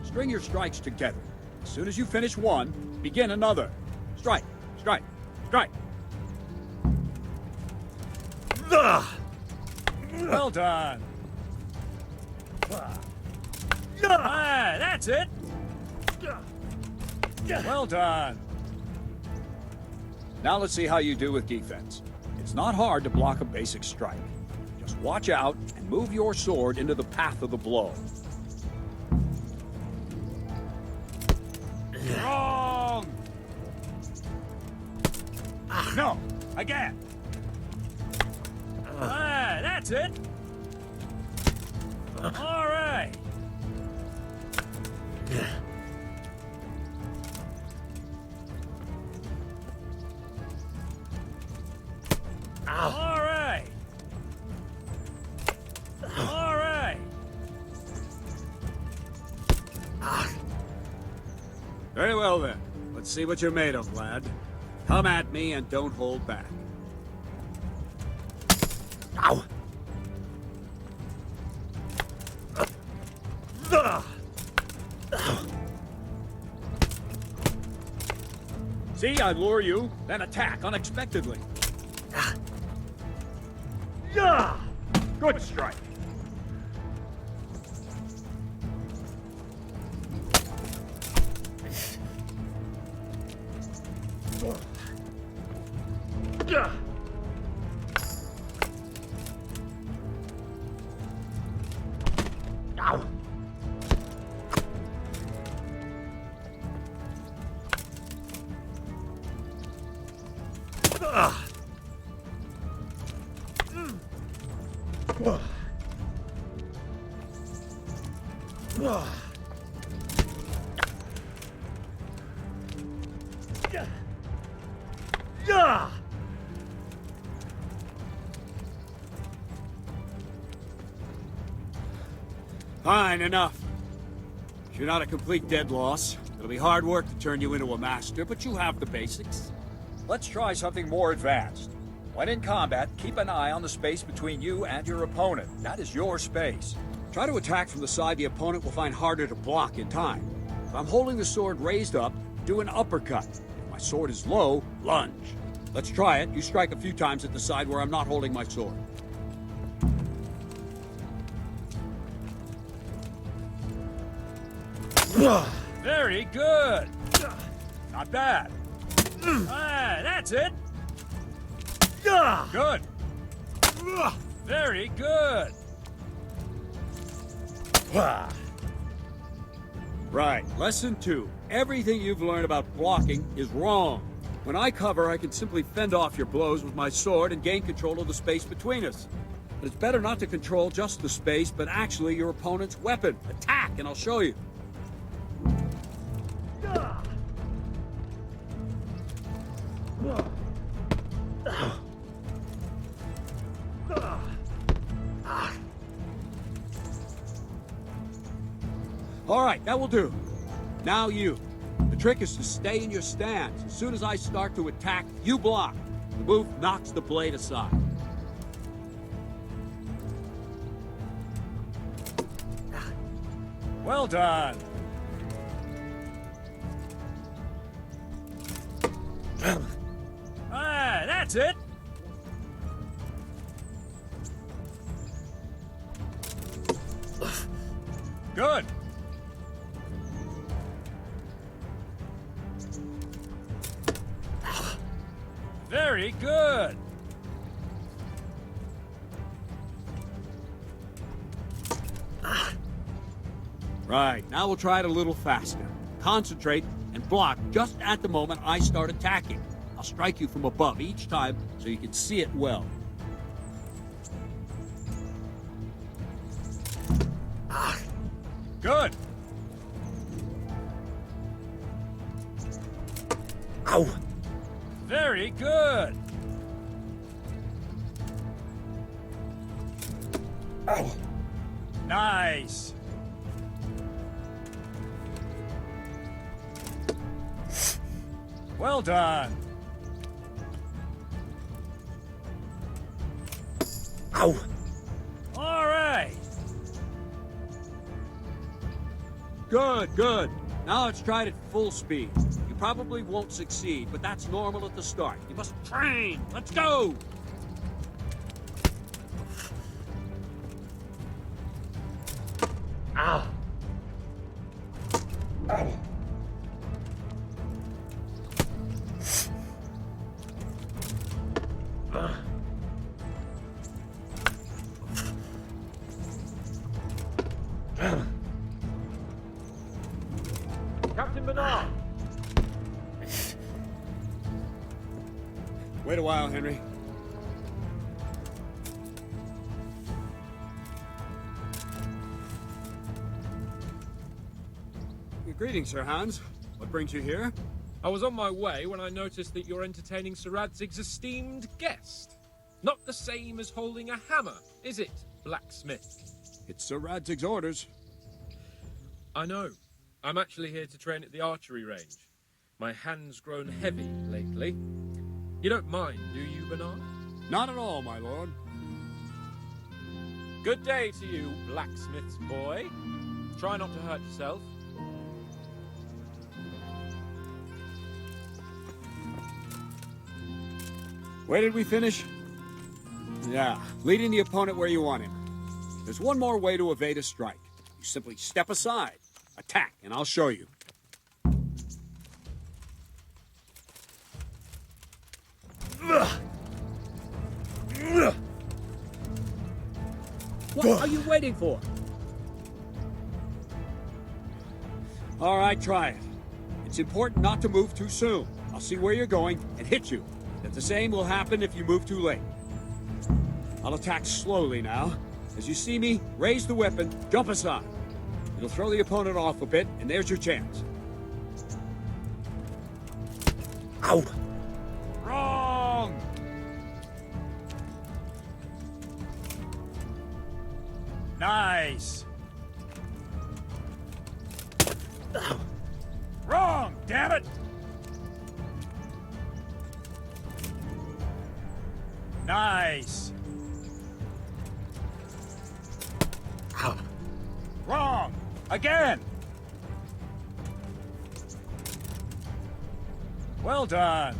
[SPEAKER 14] String your strikes together. As soon as you finish one, begin another. Strike, strike, strike. Well done. Ah, that's it. Well done. Now let's see how you do with defense. It's not hard to block a basic strike. Just watch out and move your sword into the path of the blow. Wrong! No, again. Ah, that's it. All right. All right. All right. Very well then. Let's see what you're made of, lad. Come at me and don't hold back. Ow! See, I lure you, then attack unexpectedly. Good strike. Ow. Fine, enough. You're not a complete dead loss. It'll be hard work to turn you into a master, but you have the basics. Let's try something more advanced. When in combat, keep an eye on the space between you and your opponent. That is your space. Try to attack from the side the opponent will find harder to block in time. If I'm holding the sword raised up, do an uppercut. If my sword is low, lunge. Let's try it. You strike a few times at the side where I'm not holding my sword. Very good. Not bad. Ah, that's it. Good. Very good. Right. Lesson 2. Everything you've learned about blocking is wrong. When I cover, I can simply fend off your blows with my sword and gain control of the space between us. But it's better not to control just the space, but actually your opponent's weapon. Attack, and I'll show you. All right, that will do. Now you. The trick is to stay in your stance. As soon as I start to attack, you block. The move knocks the blade aside. Well done. Ah, that's it. Good. Very good.
[SPEAKER 21] Right, now we'll try it a little faster. Concentrate and block just at the moment I start attacking. I'll strike you from above each time so you can see it well.
[SPEAKER 14] Good.
[SPEAKER 21] Ow!
[SPEAKER 14] Very good.
[SPEAKER 21] Ow!
[SPEAKER 14] Nice. Well done.
[SPEAKER 21] Ow!
[SPEAKER 14] All right.
[SPEAKER 21] Good, good. Now let's try it at full speed. You probably won't succeed, but that's normal at the start. You must train. Let's go!
[SPEAKER 14] Ow.
[SPEAKER 21] Ow.
[SPEAKER 14] Captain Bernard.
[SPEAKER 21] Wait a while, Henry. Greetings, Sir Hans. What brings you here?
[SPEAKER 11] I was on my way when I noticed that you're entertaining Sir Radzig's esteemed guest. Not the same as holding a hammer, is it, blacksmith?
[SPEAKER 21] It's Sir Radzig's orders.
[SPEAKER 11] I know. I'm actually here to train at the archery range. My hand's grown heavy lately. You don't mind, do you, Bernard?
[SPEAKER 21] Not at all, my lord.
[SPEAKER 11] Good day to you, blacksmith's boy. Try not to hurt yourself.
[SPEAKER 21] Where did we finish? Yeah, leading the opponent where you want him. There's one more way to evade a strike. You simply step aside, attack, and I'll show you. What are you waiting for? All right, try it. It's important not to move too soon. I'll see where you're going and hit you. If the same will happen if you move too late. I'll attack slowly now. As you see me, raise the weapon, jump aside. It'll throw the opponent off a bit, and there's your chance. Ow!
[SPEAKER 14] Wrong. Nice.
[SPEAKER 21] Ow.
[SPEAKER 14] Wrong, damn it. Nice.
[SPEAKER 21] Ow.
[SPEAKER 14] Wrong. Again. Well done.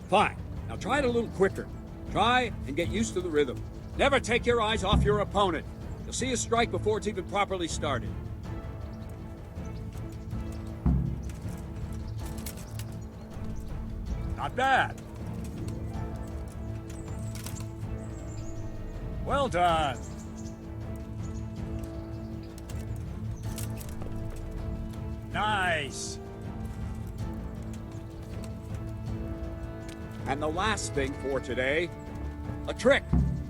[SPEAKER 21] Fine. Now try it a little quicker. Try and get used to the rhythm. Never take your eyes off your opponent. You'll see a strike before it's even properly started.
[SPEAKER 14] Not bad. Well done. Nice.
[SPEAKER 21] And the last thing for today, a trick.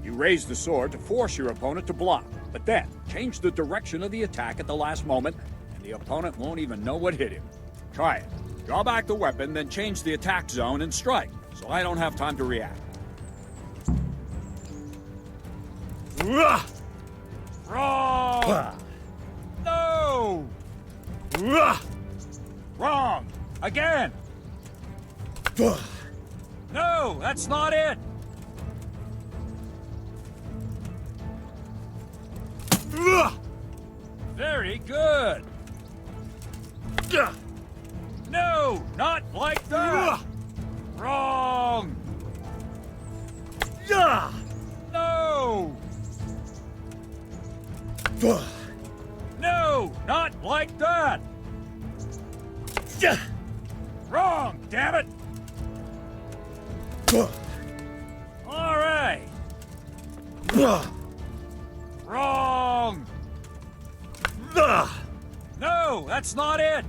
[SPEAKER 21] You raise the sword to force your opponent to block, but then change the direction of the attack at the last moment, and the opponent won't even know what hit him. Try it. Draw back the weapon, then change the attack zone and strike, so I don't have time to react.
[SPEAKER 14] Wrong. No. Wrong. Again. No, that's not it. Very
[SPEAKER 21] good. No, not like that. Wrong. No. No, not like that. Wrong, damn it. All right. Wrong. No, that's not it.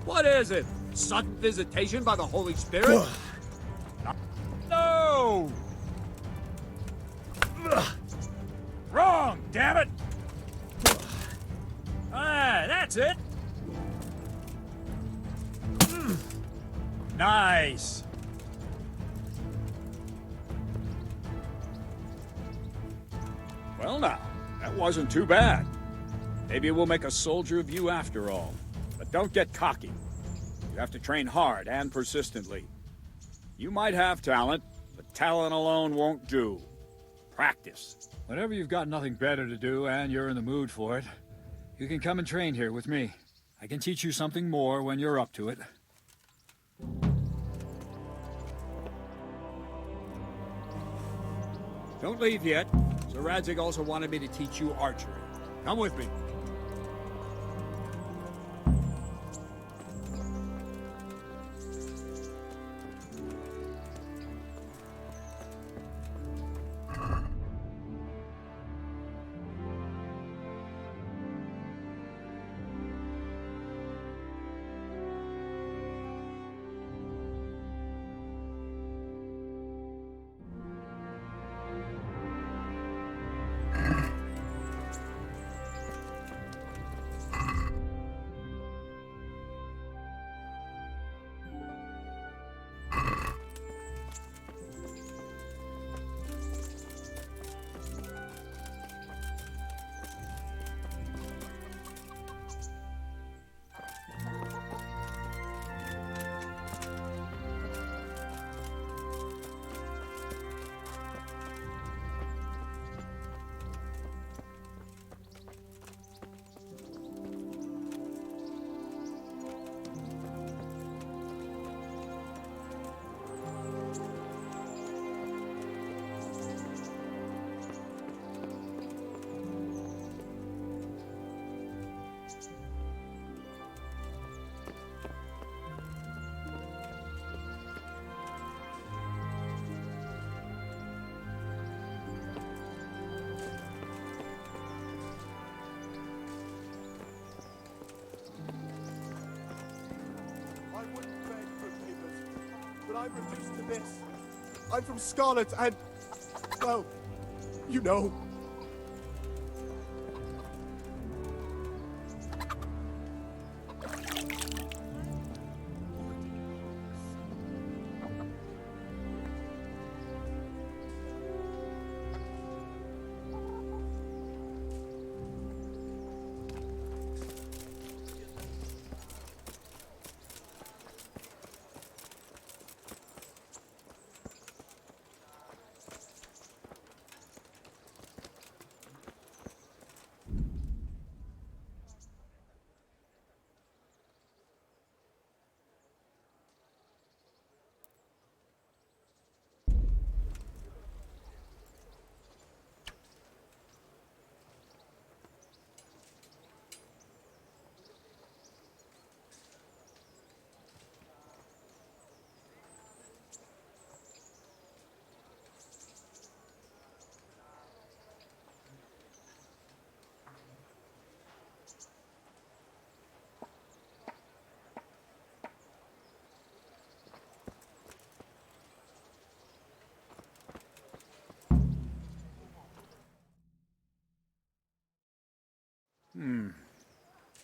[SPEAKER 21] What is it? Sudden visitation by the Holy Spirit? No! Wrong, damn it! Ah, that's it! Nice! Well now, that wasn't too bad. Maybe we'll make a soldier of you after all. But don't get cocky. You have to train hard and persistently. You might have talent, but talent alone won't do. Practice. Whenever you've got nothing better to do and you're in the mood for it, you can come and train here with me. I can teach you something more when you're up to it. Don't leave yet. Sir Radzika also wanted me to teach you archery. Come with me.
[SPEAKER 15] But I'm reduced to this. I'm from Scarlet and, well, you know.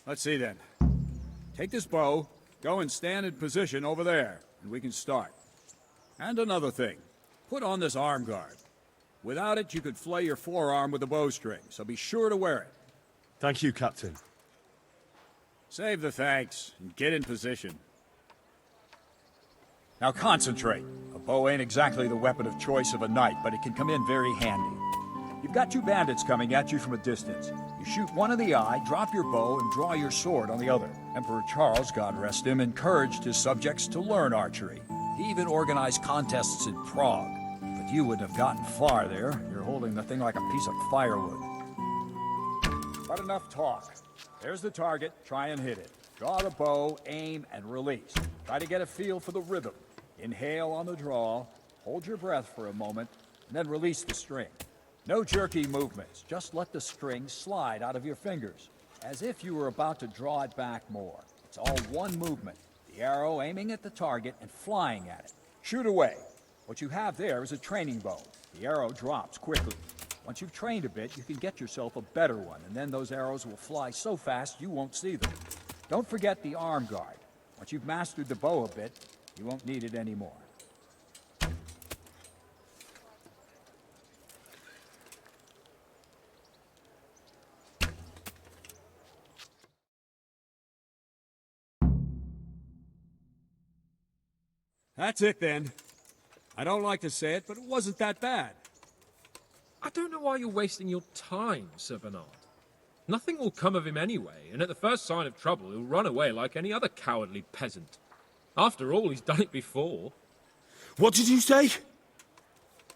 [SPEAKER 21] Let's see then. Take this bow, go and stand in position over there, and we can start. And another thing, put on this arm guard. Without it, you could flay your forearm with a bowstring, so be sure to wear it.
[SPEAKER 2] Thank you, Captain.
[SPEAKER 21] Save the thanks, and get in position. Now concentrate. A Bow ain't exactly the weapon of choice of a knight, but it can come in very handy. You've got two bandits coming at you from a distance. You shoot one in the eye, drop your bow, and draw your sword on the other. Emperor Charles, God rest him, encouraged his subjects to learn archery. He even organized contests in Prague. But you wouldn't have gotten far there. You're holding the thing like a piece of firewood. But enough talk. There's the target. Try and hit it. Draw the bow, aim, and release. Try to get a feel for the rhythm. Inhale on the draw, hold your breath for a moment, and then release the string. No jerky movements. Just let the string slide out of your fingers, as if you were about to draw it back more. It's all one movement. The arrow aiming at the target and flying at it. Shoot away. What you have there is a training bow. The arrow drops quickly. Once you've trained a bit, you can get yourself a better one, and then those arrows will fly so fast you won't see them. Don't forget the arm guard. Once you've mastered the bow a bit, you won't need it anymore. That's it then. I don't like to say it, but it wasn't that bad.
[SPEAKER 11] I don't know why you're wasting your time, Sir Bernard. Nothing will come of him anyway, and at the first sign of trouble, he'll run away like any other cowardly peasant. After all, he's done it before.
[SPEAKER 2] What did you say?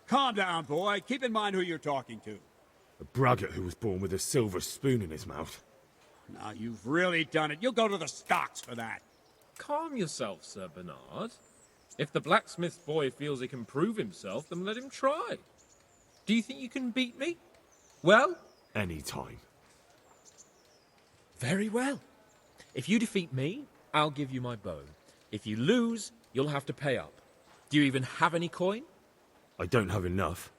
[SPEAKER 21] Calm down, boy. Keep in mind who you're talking to.
[SPEAKER 2] A braggart who was born with a silver spoon in his mouth.
[SPEAKER 21] Now, you've really done it. You'll go to the stocks for that.
[SPEAKER 11] Calm yourself, Sir Bernard. If the blacksmith boy feels he can prove himself, then let him try. Do you think you can beat me? Well?
[SPEAKER 2] Any time.
[SPEAKER 11] Very well. If you defeat me, I'll give you my bow. If you lose, you'll have to pay up. Do you even have any coin?
[SPEAKER 2] I don't have enough.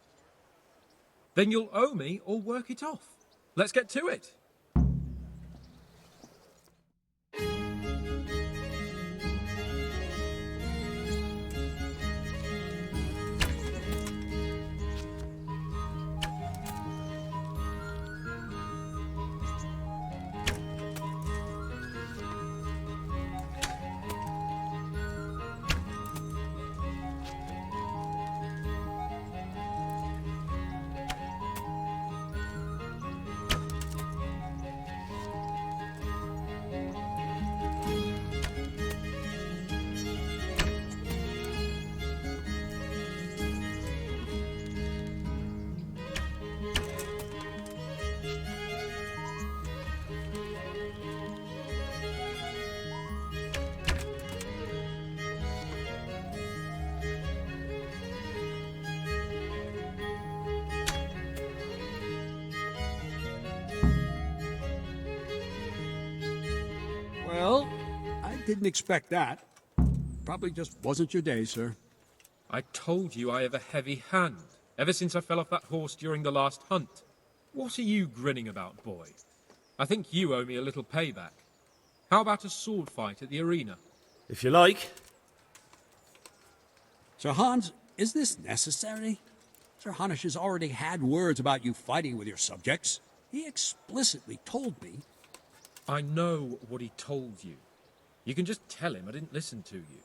[SPEAKER 11] Then you'll owe me or work it off. Let's get to it.
[SPEAKER 21] Well, I didn't expect that. Probably just wasn't your day, sir.
[SPEAKER 11] I told you I have a heavy hand, ever since I fell off that horse during the last hunt. What are you grinning about, boy? I think you owe me a little payback. How about a sword fight at the arena?
[SPEAKER 2] If you like.
[SPEAKER 21] Sir Hans, is this necessary? Sir Hanush has already had words about you fighting with your subjects. He explicitly told me.
[SPEAKER 11] I know what he told you. You can just tell him I didn't listen to you.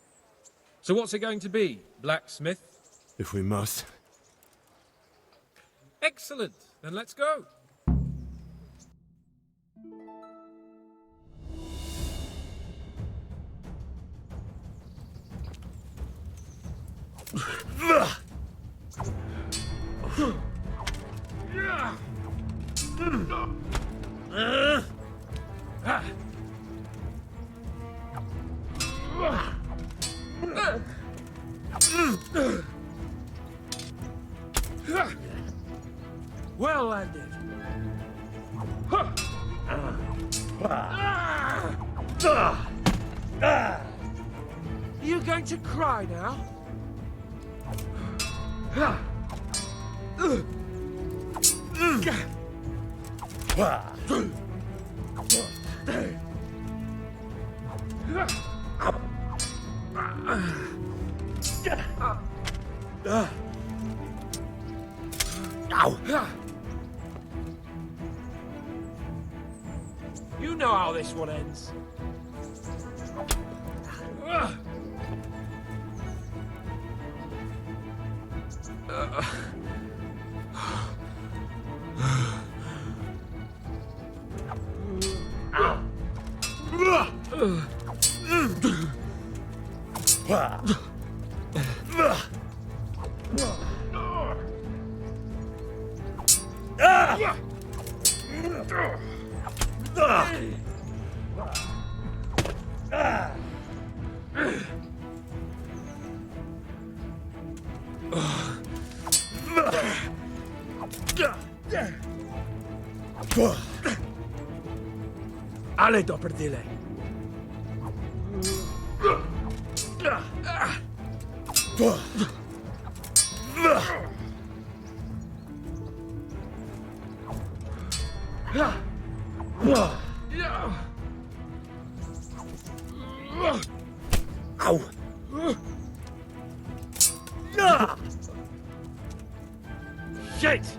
[SPEAKER 11] So what's it going to be, blacksmith?
[SPEAKER 2] If we must.
[SPEAKER 11] Excellent. Then let's go. Well landed. You going to cry now? You know how this one ends.
[SPEAKER 13] Ale to prdyle. Au. Shit.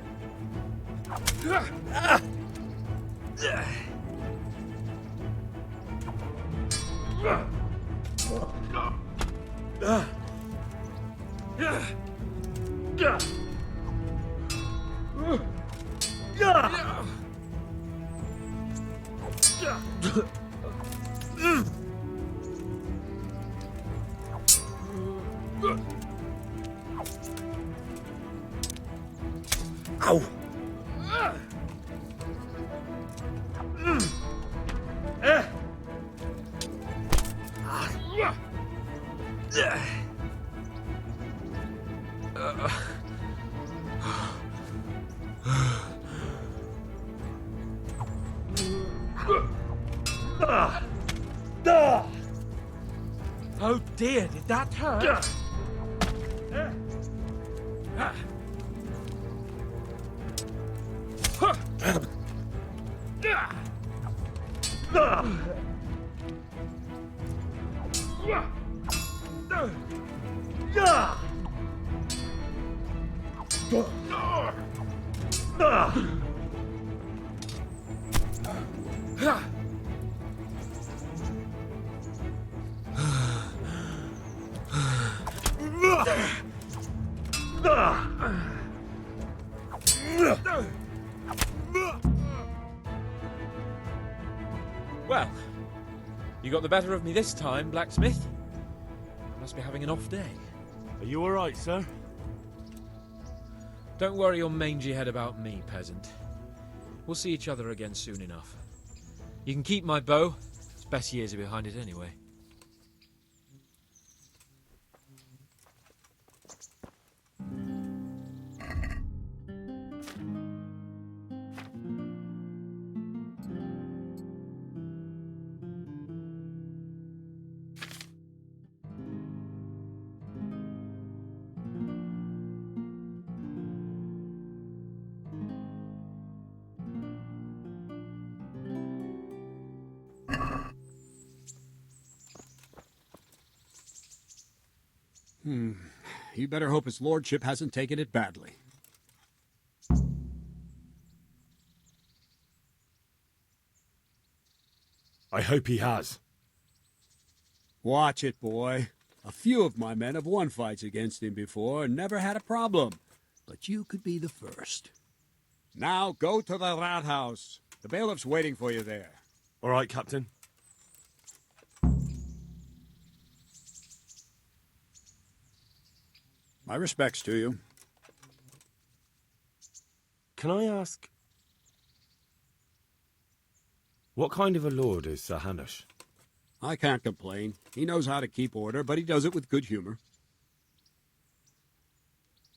[SPEAKER 13] Au. Oh dear, did that hurt?
[SPEAKER 11] Well, you got the better of me this time, blacksmith. I must be having an off day.
[SPEAKER 3] Are you all right, sir?
[SPEAKER 11] Don't worry your mangy head about me, peasant. We'll see each other again soon enough. You can keep my bow. Its best years are behind it anyway.
[SPEAKER 21] You better hope his lordship hasn't taken it badly.
[SPEAKER 2] I hope he has.
[SPEAKER 21] Watch it, boy. A few of my men have won fights against him before and never had a problem. But you could be the first. Now go to the rat house. The bailiff's waiting for you there.
[SPEAKER 2] All right, Captain.
[SPEAKER 21] My respects to you.
[SPEAKER 2] Can I ask, what kind of a lord is Sir Hanush?
[SPEAKER 21] I can't complain. He knows how to keep order, but he does it with good humor.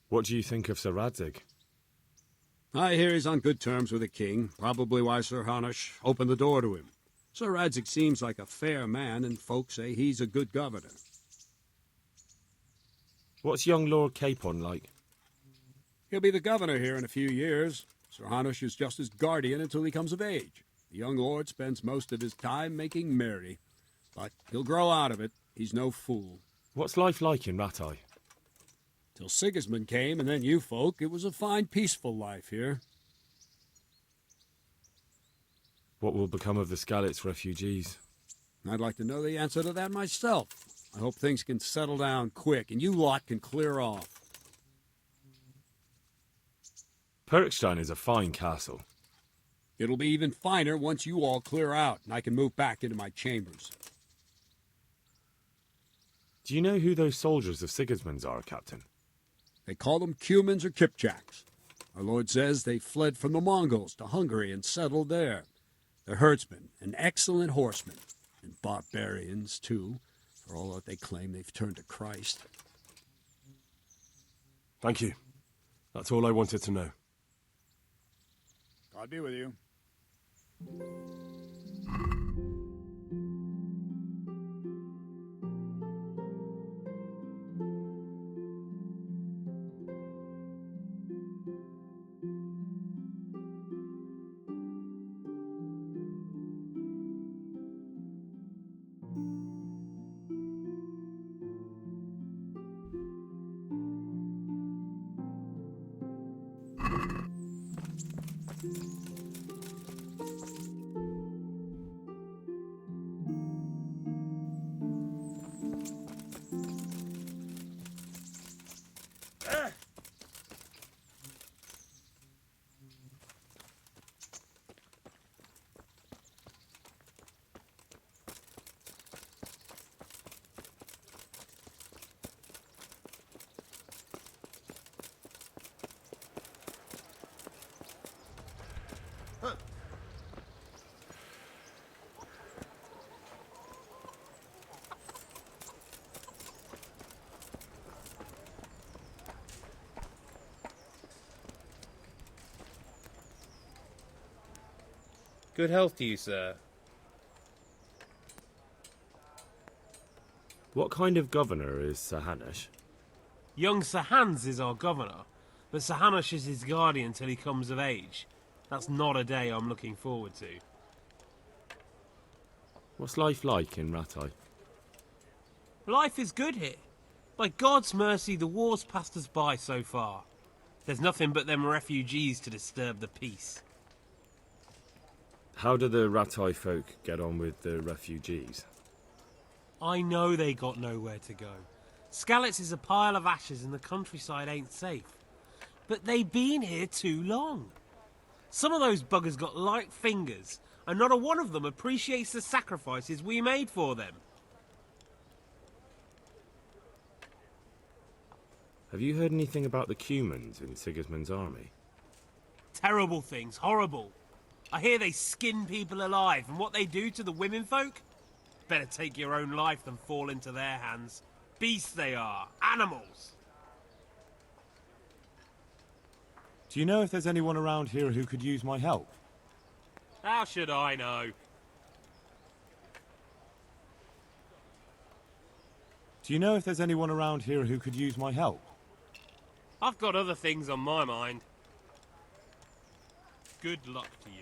[SPEAKER 2] What do you think of Sir Radzik?
[SPEAKER 21] I hear he's on good terms with the king, probably why Sir Hanush opened the door to him. Sir Radzika seems like a fair man, and folks say he's a good governor.
[SPEAKER 2] What's young Lord Capon like?
[SPEAKER 21] He'll be the governor here in a few years. Sir Hanush is just his guardian until he comes of age. The young lord spends most of his time making merry. But he'll grow out of it. He's no fool.
[SPEAKER 2] What's life like in Rataje?
[SPEAKER 21] Till Sigismund came, and then you folk, it was a fine, peaceful life here.
[SPEAKER 2] What will become of the Skalitz refugees?
[SPEAKER 21] I'd like to know the answer to that myself. I hope things can settle down quick, and you lot can clear off.
[SPEAKER 2] Perkstein is a fine castle.
[SPEAKER 21] It'll be even finer once you all clear out and I can move back into my chambers.
[SPEAKER 2] Do you know who those soldiers of Sigismund's are, Captain?
[SPEAKER 21] They call them Cumans or Kipchaks. Our lord says they fled from the Mongols to Hungary and settled there. They're herdsmen and excellent horsemen, and barbarians, too, for all that they claim they've turned to Christ.
[SPEAKER 6] Thank you. That's all I wanted to know.
[SPEAKER 21] God be with you.
[SPEAKER 22] Good health to you, sir.
[SPEAKER 2] What kind of governor is Sir Hanush?
[SPEAKER 23] Young Sir Hans is our governor, but Sir Hanush is his guardian till he comes of age. That's not a day I'm looking forward to.
[SPEAKER 2] What's life like in Rataje?
[SPEAKER 23] Life is good here. By God's mercy, the war's passed us by so far. There's nothing but them refugees to disturb the peace.
[SPEAKER 2] How do the Rataje folk get on with the refugees?
[SPEAKER 23] I know they got nowhere to go. Skalitz is a pile of ashes and the countryside ain't safe. But they been here too long. Some of those buggers got light fingers, and not a one of them appreciates the sacrifices we made for them.
[SPEAKER 2] Have you heard anything about the Cumans in Sigismund's army?
[SPEAKER 23] Terrible things, horrible. I hear they skin people alive, and what they do to the women folk? Better take your own life than fall into their hands. Beasts they are, animals.
[SPEAKER 20] Do you know if there's anyone around here who could use my help?
[SPEAKER 23] How should I know?
[SPEAKER 20] Do you know if there's anyone around here who could use my help?
[SPEAKER 23] I've got other things on my mind. Good luck to you.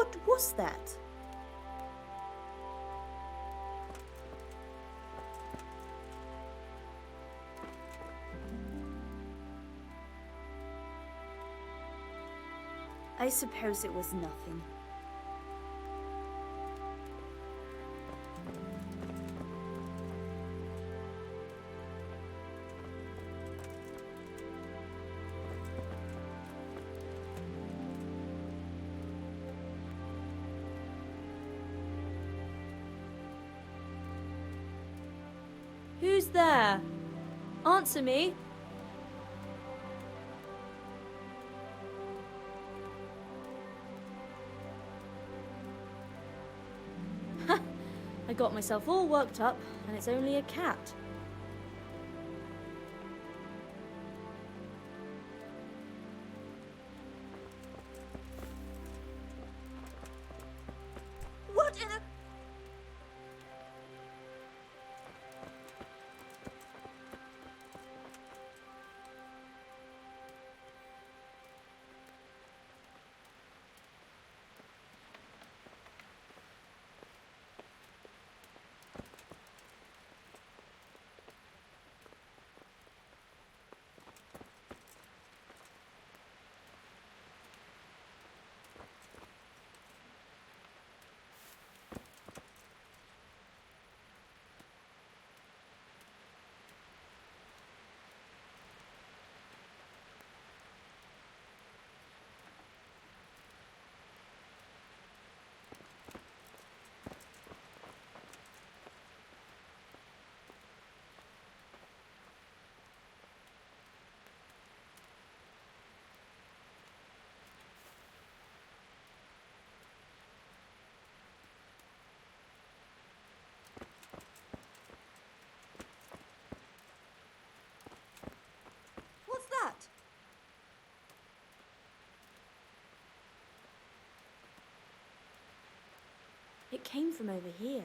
[SPEAKER 1] What was that? I suppose it was nothing.
[SPEAKER 9] Who's there? Answer me. I got myself all worked up, and it's only a cat.
[SPEAKER 1] What in a... What's that?
[SPEAKER 9] It came from over here.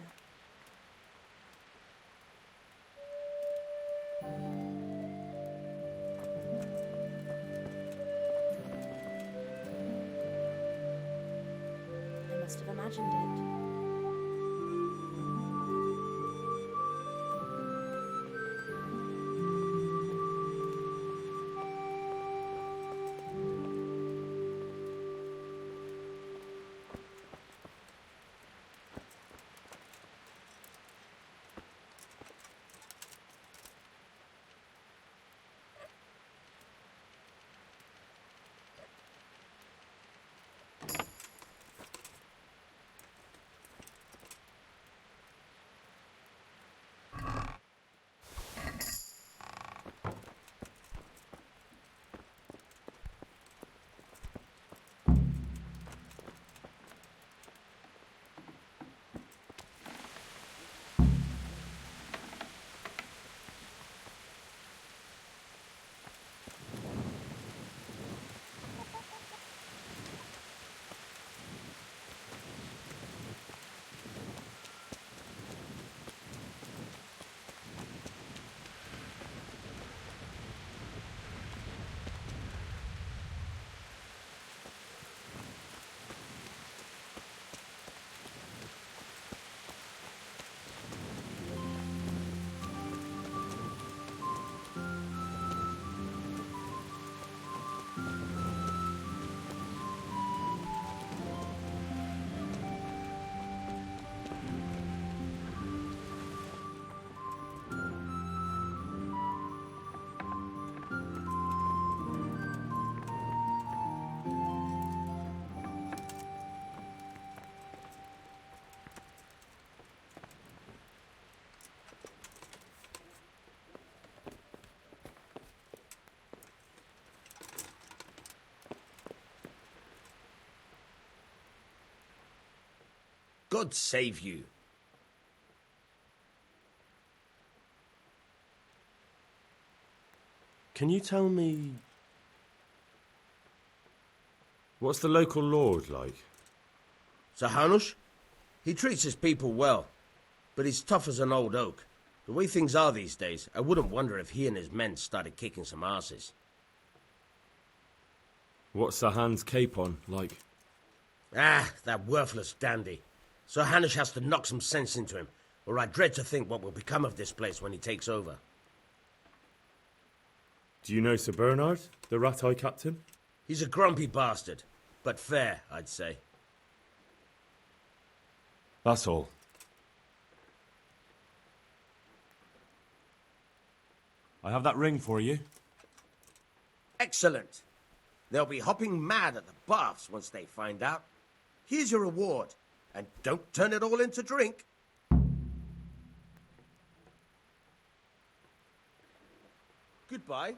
[SPEAKER 9] I must have imagined it.
[SPEAKER 4] God save you.
[SPEAKER 10] Can you tell me...
[SPEAKER 2] What's the local lord like?
[SPEAKER 4] Sir Hanush? He treats his people well, but he's tough as an old oak. The way things are these days, I wouldn't wonder if he and his men started kicking some asses.
[SPEAKER 2] What's Sahan's capon like?
[SPEAKER 4] Ah, that worthless dandy. Sir Hanush has to knock some sense into him, or I dread to think what will become of this place when he takes over.
[SPEAKER 2] Do you know Sir Bernard, the Rataye captain?
[SPEAKER 4] He's a grumpy bastard, but fair, I'd say.
[SPEAKER 3] That's all. I have that ring for you.
[SPEAKER 4] Excellent. They'll be hopping mad at the baths once they find out. Here's your reward, and don't turn it all into drink. Goodbye.